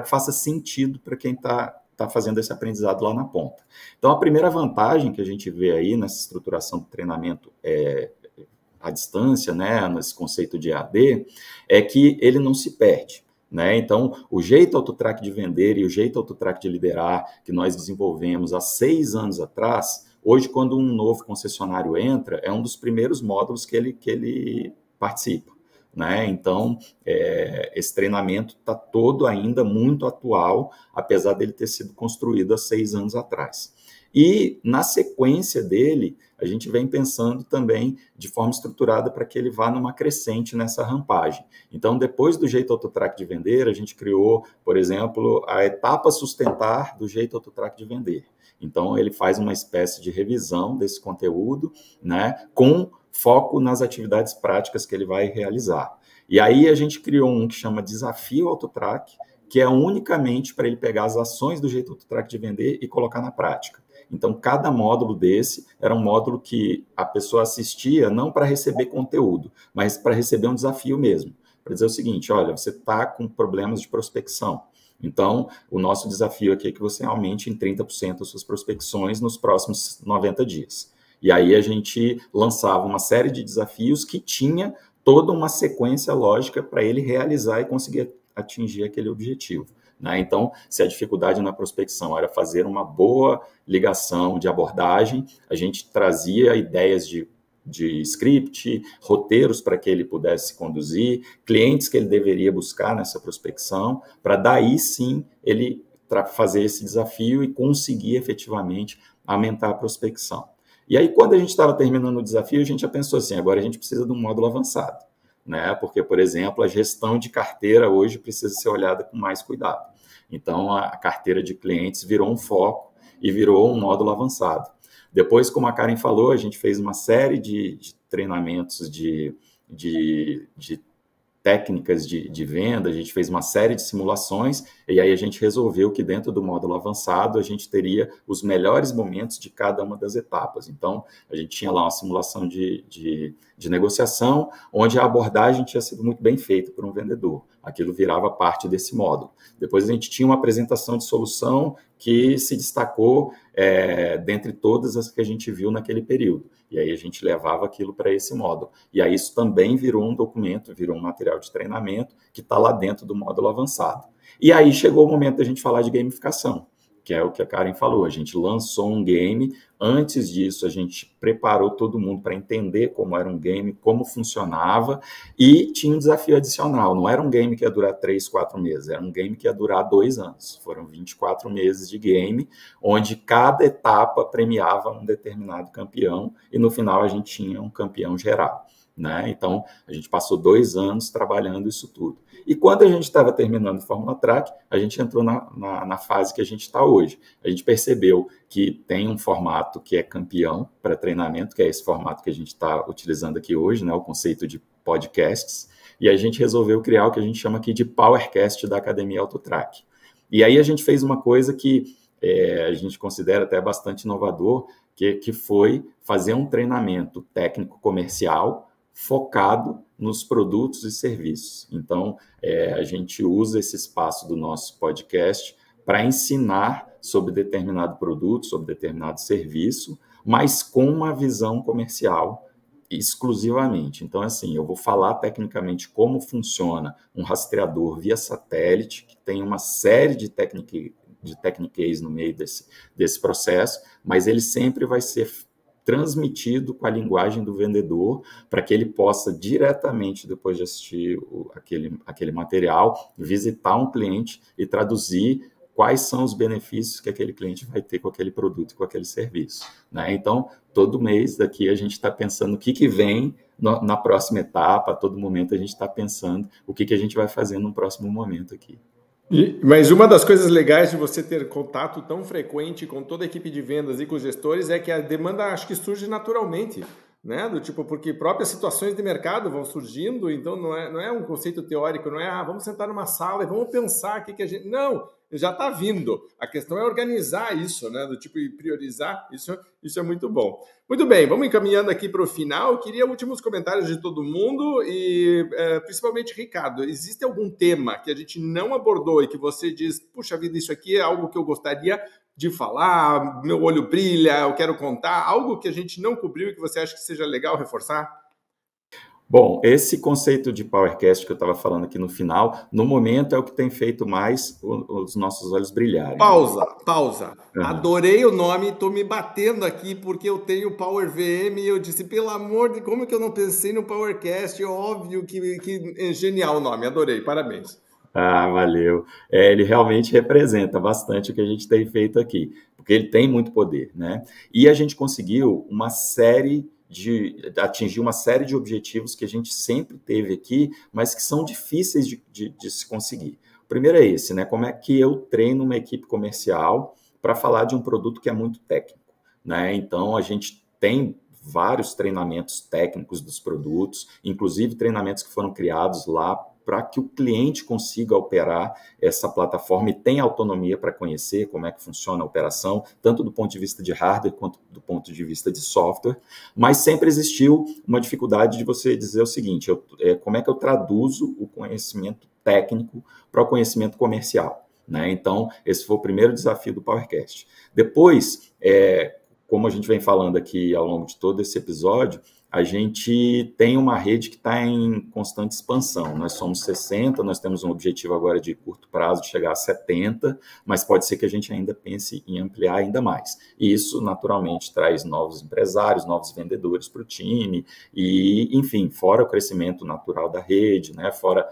faça sentido para quem está fazendo esse aprendizado lá na ponta. Então, a primeira vantagem que a gente vê aí nessa estruturação do treinamento à distância, né, nesse conceito de EAD, é que ele não se perde, né? Então, o jeito AutoTrack de vender e o jeito AutoTrack de liderar que nós desenvolvemos há 6 anos atrás, hoje, quando um novo concessionário entra, é um dos primeiros módulos que ele participa, né? Então, esse treinamento está todo ainda muito atual, apesar dele ter sido construído há 6 anos atrás. E, na sequência dele, a gente vem pensando também de forma estruturada para que ele vá numa crescente nessa rampagem. Então, depois do jeito AutoTrack de vender, a gente criou, por exemplo, a etapa sustentar do jeito AutoTrack de vender. Então, ele faz uma espécie de revisão desse conteúdo, né, com foco nas atividades práticas que ele vai realizar. E aí a gente criou um que chama Desafio AutoTrack, que é unicamente para ele pegar as ações do jeito AutoTrack de vender e colocar na prática. Então, cada módulo desse era um módulo que a pessoa assistia não para receber conteúdo, mas para receber um desafio mesmo. Para dizer o seguinte, olha, você está com problemas de prospecção. Então, o nosso desafio aqui é que você aumente em 30% as suas prospecções nos próximos 90 dias. E aí a gente lançava uma série de desafios que tinha toda uma sequência lógica para ele realizar e conseguir atingir aquele objetivo, né? Então, se a dificuldade na prospecção era fazer uma boa ligação de abordagem, a gente trazia ideias de script, roteiros para que ele pudesse conduzir, clientes que ele deveria buscar nessa prospecção, para daí sim ele fazer esse desafio e conseguir efetivamente aumentar a prospecção. E aí, quando a gente estava terminando o desafio, a gente já pensou assim, agora a gente precisa de um módulo avançado, né? Porque, por exemplo, a gestão de carteira hoje precisa ser olhada com mais cuidado. Então, a carteira de clientes virou um foco e virou um módulo avançado. Depois, como a Karen falou, a gente fez uma série de treinamentos de técnicas de venda, a gente fez uma série de simulações, e aí a gente resolveu que dentro do módulo avançado a gente teria os melhores momentos de cada uma das etapas. Então, a gente tinha lá uma simulação de negociação, onde a abordagem tinha sido muito bem feita por um vendedor. Aquilo virava parte desse módulo. Depois a gente tinha uma apresentação de solução que se destacou dentre todas as que a gente viu naquele período. E aí a gente levava aquilo para esse módulo. E aí isso também virou um documento, virou um material de treinamento que está lá dentro do módulo avançado. E aí chegou o momento da gente falar de gamificação, que é o que a Karen falou. A gente lançou um game. Antes disso, a gente preparou todo mundo para entender como era um game, como funcionava, e tinha um desafio adicional. Não era um game que ia durar 3, 4 meses, era um game que ia durar 2 anos. Foram 24 meses de game, onde cada etapa premiava um determinado campeão, e no final a gente tinha um campeão geral, né? Então, a gente passou 2 anos trabalhando isso tudo. E quando a gente estava terminando o Fórmula Track, a gente entrou na fase que a gente está hoje. A gente percebeu que tem um formato que é campeão para treinamento, que é esse formato que a gente está utilizando aqui hoje, né, o conceito de podcasts, e a gente resolveu criar o que a gente chama aqui de Powercast da Academia AutoTrack. E aí a gente fez uma coisa que a gente considera até bastante inovador, que foi fazer um treinamento técnico comercial focado nos produtos e serviços. Então, a gente usa esse espaço do nosso podcast para ensinar sobre determinado produto, sobre determinado serviço, mas com uma visão comercial exclusivamente. Então, assim, eu vou falar tecnicamente como funciona um rastreador via satélite, que tem uma série de técnicas no meio desse processo, mas ele sempre vai ser transmitido com a linguagem do vendedor, para que ele possa diretamente, depois de assistir aquele material, visitar um cliente e traduzir quais são os benefícios que aquele cliente vai ter com aquele produto e com aquele serviço, né? Então, todo mês daqui a gente está pensando o que vem na próxima etapa, a todo momento a gente está pensando o que a gente vai fazer no próximo momento aqui. Mas uma das coisas legais de você ter contato tão frequente com toda a equipe de vendas e com os gestores é que a demanda acho que surge naturalmente, né? Do tipo, porque próprias situações de mercado vão surgindo, então não é um conceito teórico, não é vamos sentar numa sala e vamos pensar o que a gente... Não, já está vindo. A questão é organizar isso, né? Do tipo, e priorizar, isso é muito bom. Muito bem, vamos encaminhando aqui para o final. Eu queria últimos comentários de todo mundo e principalmente, Ricardo, existe algum tema que a gente não abordou e que você diz, puxa vida, isso aqui é algo que eu gostaria de falar, meu olho brilha, eu quero contar, algo que a gente não cobriu e que você acha que seja legal reforçar? Bom, esse conceito de PowerCast que eu estava falando aqui no final, no momento é o que tem feito mais os nossos olhos brilharem. Pausa. Uhum. Adorei o nome, estou me batendo aqui porque eu tenho Power VM e eu disse, pelo amor de... Como que eu não pensei no PowerCast? Óbvio que é genial o nome, adorei, parabéns. Ah, valeu. Ele realmente representa bastante o que a gente tem feito aqui, porque ele tem muito poder, né? E a gente conseguiu atingir uma série de objetivos que a gente sempre teve aqui, mas que são difíceis de se conseguir. O primeiro é esse, né? Como é que eu treino uma equipe comercial para falar de um produto que é muito técnico, né? Então, a gente tem vários treinamentos técnicos dos produtos, inclusive treinamentos que foram criados lá para que o cliente consiga operar essa plataforma e tenha autonomia para conhecer como é que funciona a operação, tanto do ponto de vista de hardware quanto do ponto de vista de software, mas sempre existiu uma dificuldade de você dizer o seguinte, como é que eu traduzo o conhecimento técnico para o conhecimento comercial, né? Então, esse foi o primeiro desafio do PowerCast. Depois, como a gente vem falando aqui ao longo de todo esse episódio, a gente tem uma rede que está em constante expansão. Nós somos 60, nós temos um objetivo agora de curto prazo de chegar a 70, mas pode ser que a gente ainda pense em ampliar ainda mais. E isso, naturalmente, traz novos empresários, novos vendedores para o time, e, enfim, fora o crescimento natural da rede, né, fora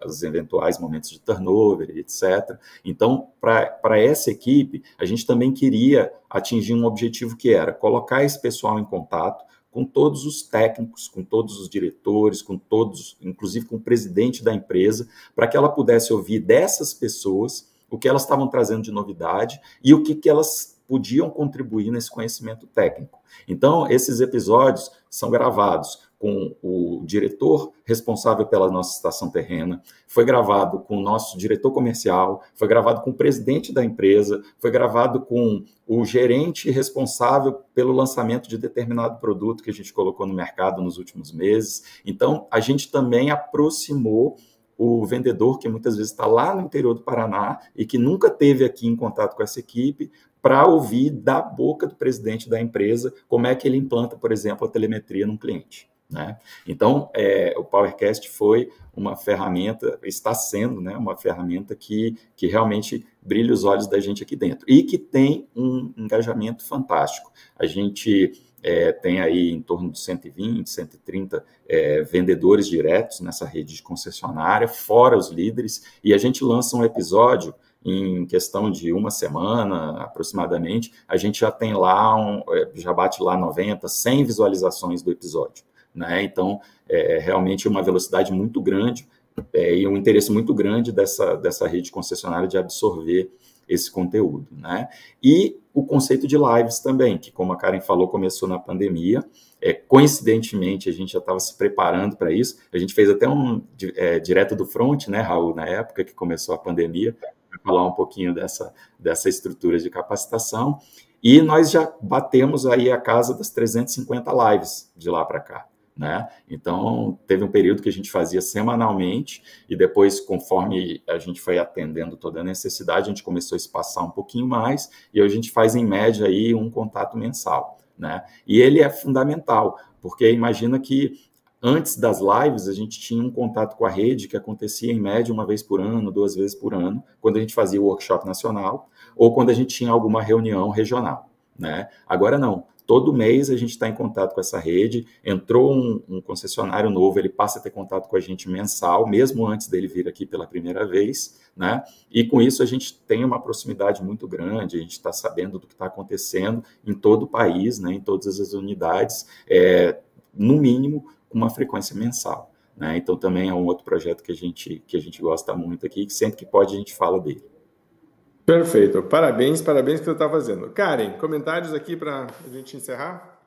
os eventuais momentos de turnover, etc. Então, para essa equipe, a gente também queria atingir um objetivo que era colocar esse pessoal em contato com todos os técnicos, com todos os diretores, com todos, inclusive com o presidente da empresa, para que ela pudesse ouvir dessas pessoas o que elas estavam trazendo de novidade e o que elas podiam contribuir nesse conhecimento técnico. Então, esses episódios são gravados com o diretor responsável pela nossa estação terrena, foi gravado com o nosso diretor comercial, foi gravado com o presidente da empresa, foi gravado com o gerente responsável pelo lançamento de determinado produto que a gente colocou no mercado nos últimos meses. Então, a gente também aproximou o vendedor que muitas vezes está lá no interior do Paraná e que nunca esteve aqui em contato com essa equipe, para ouvir da boca do presidente da empresa como é que ele implanta, por exemplo, a telemetria num cliente, né? Então, o PowerCast foi uma ferramenta, está sendo, né, uma ferramenta que realmente brilha os olhos da gente aqui dentro e que tem um engajamento fantástico. A gente tem aí em torno de 120, 130 vendedores diretos nessa rede de concessionária, fora os líderes, e a gente lança um episódio em questão de uma semana, aproximadamente, a gente já tem lá, já bate lá 90, 100 visualizações do episódio, né? Então, realmente uma velocidade muito grande e um interesse muito grande dessa rede concessionária de absorver esse conteúdo, né? E o conceito de lives também, que, como a Karen falou, começou na pandemia. Coincidentemente, a gente já estava se preparando para isso. A gente fez até um direto do front, né, Raul, na época que começou a pandemia, para falar um pouquinho dessa estrutura de capacitação. E nós já batemos aí a casa das 350 lives de lá para cá, né? Então, teve um período que a gente fazia semanalmente e depois, conforme a gente foi atendendo toda a necessidade, a gente começou a espaçar um pouquinho mais e hoje a gente faz, em média, aí, um contato mensal, né? E ele é fundamental, porque imagina que antes das lives, a gente tinha um contato com a rede que acontecia, em média, uma vez por ano, 2 vezes por ano, quando a gente fazia o workshop nacional ou quando a gente tinha alguma reunião regional, né? Agora não. Todo mês a gente está em contato com essa rede, entrou um concessionário novo, ele passa a ter contato com a gente mensal, mesmo antes dele vir aqui pela primeira vez, né? E com isso a gente tem uma proximidade muito grande, a gente está sabendo do que está acontecendo em todo o país, né? Em todas as unidades, no mínimo com uma frequência mensal, né? Então também é um outro projeto que a gente gosta muito aqui, que sempre que pode a gente fala dele. Perfeito. Parabéns pelo que você está fazendo. Karen, comentários aqui para a gente encerrar?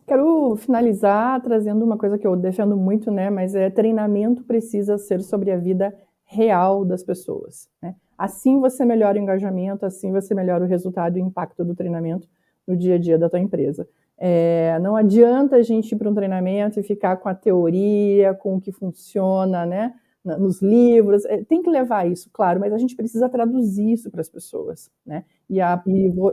Quero finalizar trazendo uma coisa que eu defendo muito, né? Mas treinamento precisa ser sobre a vida real das pessoas, né? Assim você melhora o engajamento, assim você melhora o resultado e o impacto do treinamento no dia a dia da tua empresa. Não adianta a gente ir para um treinamento e ficar com a teoria, com o que funciona, né, nos livros. Tem que levar isso, claro, mas a gente precisa traduzir isso para as pessoas, né?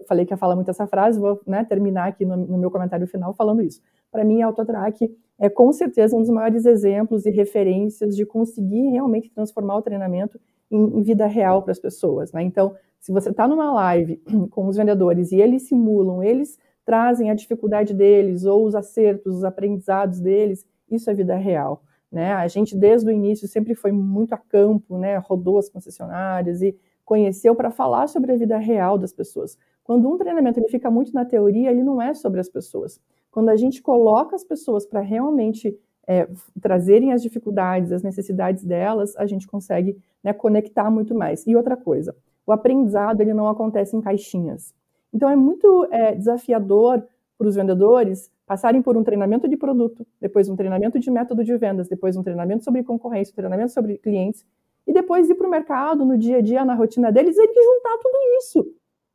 Falei que ia falar muito essa frase, vou, né, terminar aqui no meu comentário final falando isso. Para mim, a AutoTrack é com certeza um dos maiores exemplos e referências de conseguir realmente transformar o treinamento em vida real para as pessoas, né? Então, se você está numa live com os vendedores e eles simulam, eles trazem a dificuldade deles ou os acertos, os aprendizados deles, isso é vida real, né? A gente, desde o início, sempre foi muito a campo, né? Rodou as concessionárias e conheceu para falar sobre a vida real das pessoas. Quando um treinamento ele fica muito na teoria, ele não é sobre as pessoas. Quando a gente coloca as pessoas para realmente trazerem as dificuldades, as necessidades delas, a gente consegue, né, conectar muito mais. E outra coisa, o aprendizado ele não acontece em caixinhas. Então, é muito desafiador para os vendedores passarem por um treinamento de produto, depois um treinamento de método de vendas, depois um treinamento sobre concorrência, um treinamento sobre clientes, e depois ir para o mercado, no dia a dia, na rotina deles, e que juntar tudo isso.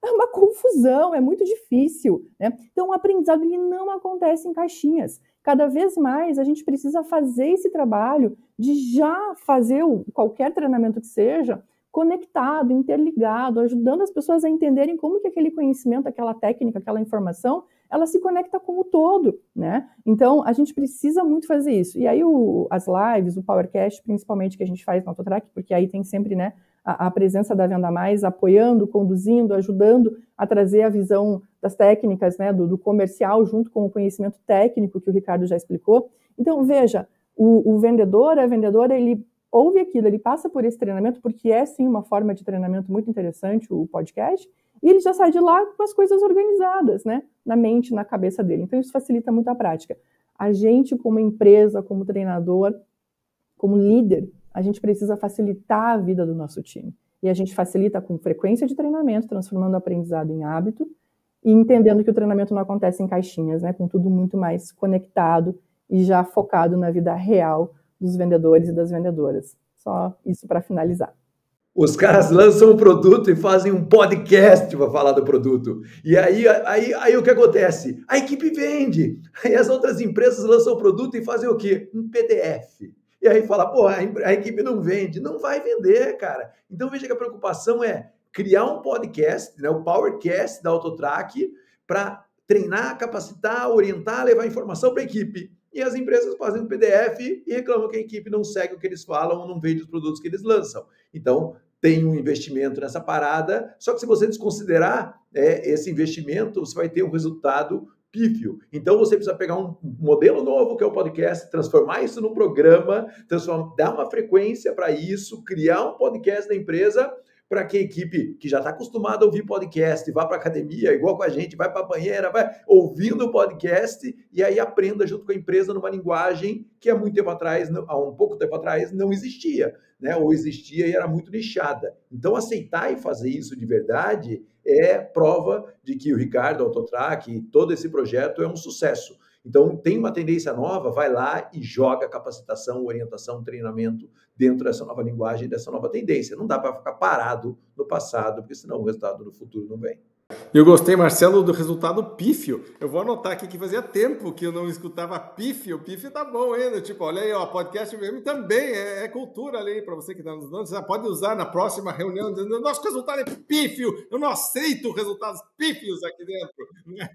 É uma confusão, é muito difícil, né? Então, o aprendizado ele não acontece em caixinhas. Cada vez mais, a gente precisa fazer esse trabalho de já fazer qualquer treinamento que seja, conectado, interligado, ajudando as pessoas a entenderem como que aquele conhecimento, aquela técnica, aquela informação, ela se conecta com o todo, né? Então, a gente precisa muito fazer isso. E aí, as lives, o PowerCast, principalmente, que a gente faz no AutoTrack, porque aí tem sempre, né, a presença da Venda Mais apoiando, conduzindo, ajudando a trazer a visão das técnicas, né, do comercial, junto com o conhecimento técnico que o Ricardo já explicou. Então, veja, o vendedor, a vendedora, ele ouve aquilo, ele passa por esse treinamento, porque é, sim, uma forma de treinamento muito interessante, o podcast, e ele já sai de lá com as coisas organizadas, né, na mente, na cabeça dele. Então, isso facilita muito a prática. A gente, como empresa, como treinador, como líder, a gente precisa facilitar a vida do nosso time. E a gente facilita com frequência de treinamento, transformando o aprendizado em hábito, e entendendo que o treinamento não acontece em caixinhas, né, com tudo muito mais conectado e já focado na vida real dos vendedores e das vendedoras. Só isso para finalizar. Os caras lançam um produto e fazem um podcast para falar do produto. E aí o que acontece? A equipe vende. Aí as outras empresas lançam o produto e fazem o quê? Um PDF. E aí fala, pô, a equipe não vende. Não vai vender, cara. Então veja que a preocupação é criar um podcast, né, o PowerCast da AutoTrack, para treinar, capacitar, orientar, levar informação para a equipe. E as empresas fazem um PDF e reclamam que a equipe não segue o que eles falam ou não vende os produtos que eles lançam. Então, tem um investimento nessa parada, só que se você desconsiderar esse investimento, você vai ter um resultado pífio. Então, você precisa pegar um modelo novo, que é o podcast, transformar isso num programa, dar uma frequência para isso, criar um podcast da empresa, para que a equipe que já está acostumada a ouvir podcast, vá para a academia, igual com a gente, vai para a banheira, vai ouvindo o podcast e aí aprenda junto com a empresa numa linguagem que há muito tempo atrás, há um pouco tempo atrás, não existia, né? Ou existia e era muito nichada. Então, aceitar e fazer isso de verdade é prova de que o Ricardo, AutoTrack e todo esse projeto é um sucesso. Então, tem uma tendência nova, vai lá e joga capacitação, orientação, treinamento dentro dessa nova linguagem, dessa nova tendência. Não dá para ficar parado no passado, porque senão o resultado no futuro não vem. Eu gostei, Marcelo, do resultado pífio. Eu vou anotar aqui que fazia tempo que eu não escutava pífio. Pífio tá bom ainda. Tipo, olha aí, ó, podcast VM também é cultura ali para você que está nos dando. Você já pode usar na próxima reunião, dizendo, nosso resultado é pífio. Eu não aceito resultados pífios aqui dentro.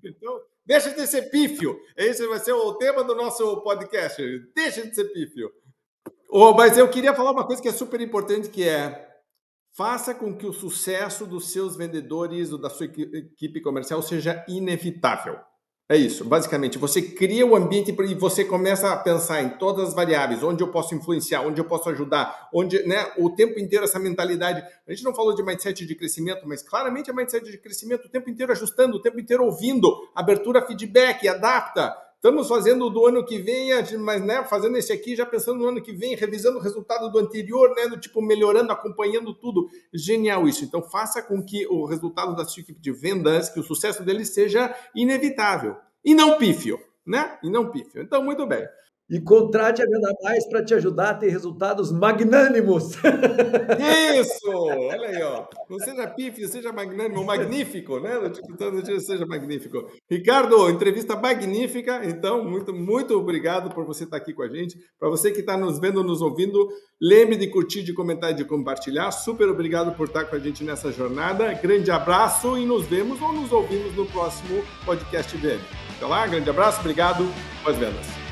Então, deixa de ser pífio. Esse vai ser o tema do nosso podcast. Deixa de ser pífio. Mas eu queria falar uma coisa que é super importante, que é faça com que o sucesso dos seus vendedores ou da sua equipe comercial seja inevitável. É isso, basicamente. Você cria o ambiente e você começa a pensar em todas as variáveis, onde eu posso influenciar, onde eu posso ajudar, onde, né, o tempo inteiro essa mentalidade. A gente não falou de mindset de crescimento, mas claramente é mindset de crescimento, o tempo inteiro ajustando, o tempo inteiro ouvindo, abertura, feedback, adapta. Estamos fazendo do ano que vem, mas, né, fazendo esse aqui, já pensando no ano que vem, revisando o resultado do anterior, né, do tipo melhorando, acompanhando tudo. Genial isso. Então, faça com que o resultado da sua equipe de vendas, que o sucesso dele seja inevitável. E não pífio, né? E não pífio. Então, muito bem. E contrate a Venda Mais para te ajudar a ter resultados magnânimos. Isso! Olha aí, ó. Não seja pífio, seja magnânimo, magnífico, né? Seja magnífico. Ricardo, entrevista magnífica. Então, muito obrigado por você estar aqui com a gente. Para você que está nos vendo, nos ouvindo, lembre de curtir, de comentar e de compartilhar. Super obrigado por estar com a gente nessa jornada. Grande abraço e nos vemos ou nos ouvimos no próximo podcast VM. Até lá, grande abraço, obrigado, boas vendas.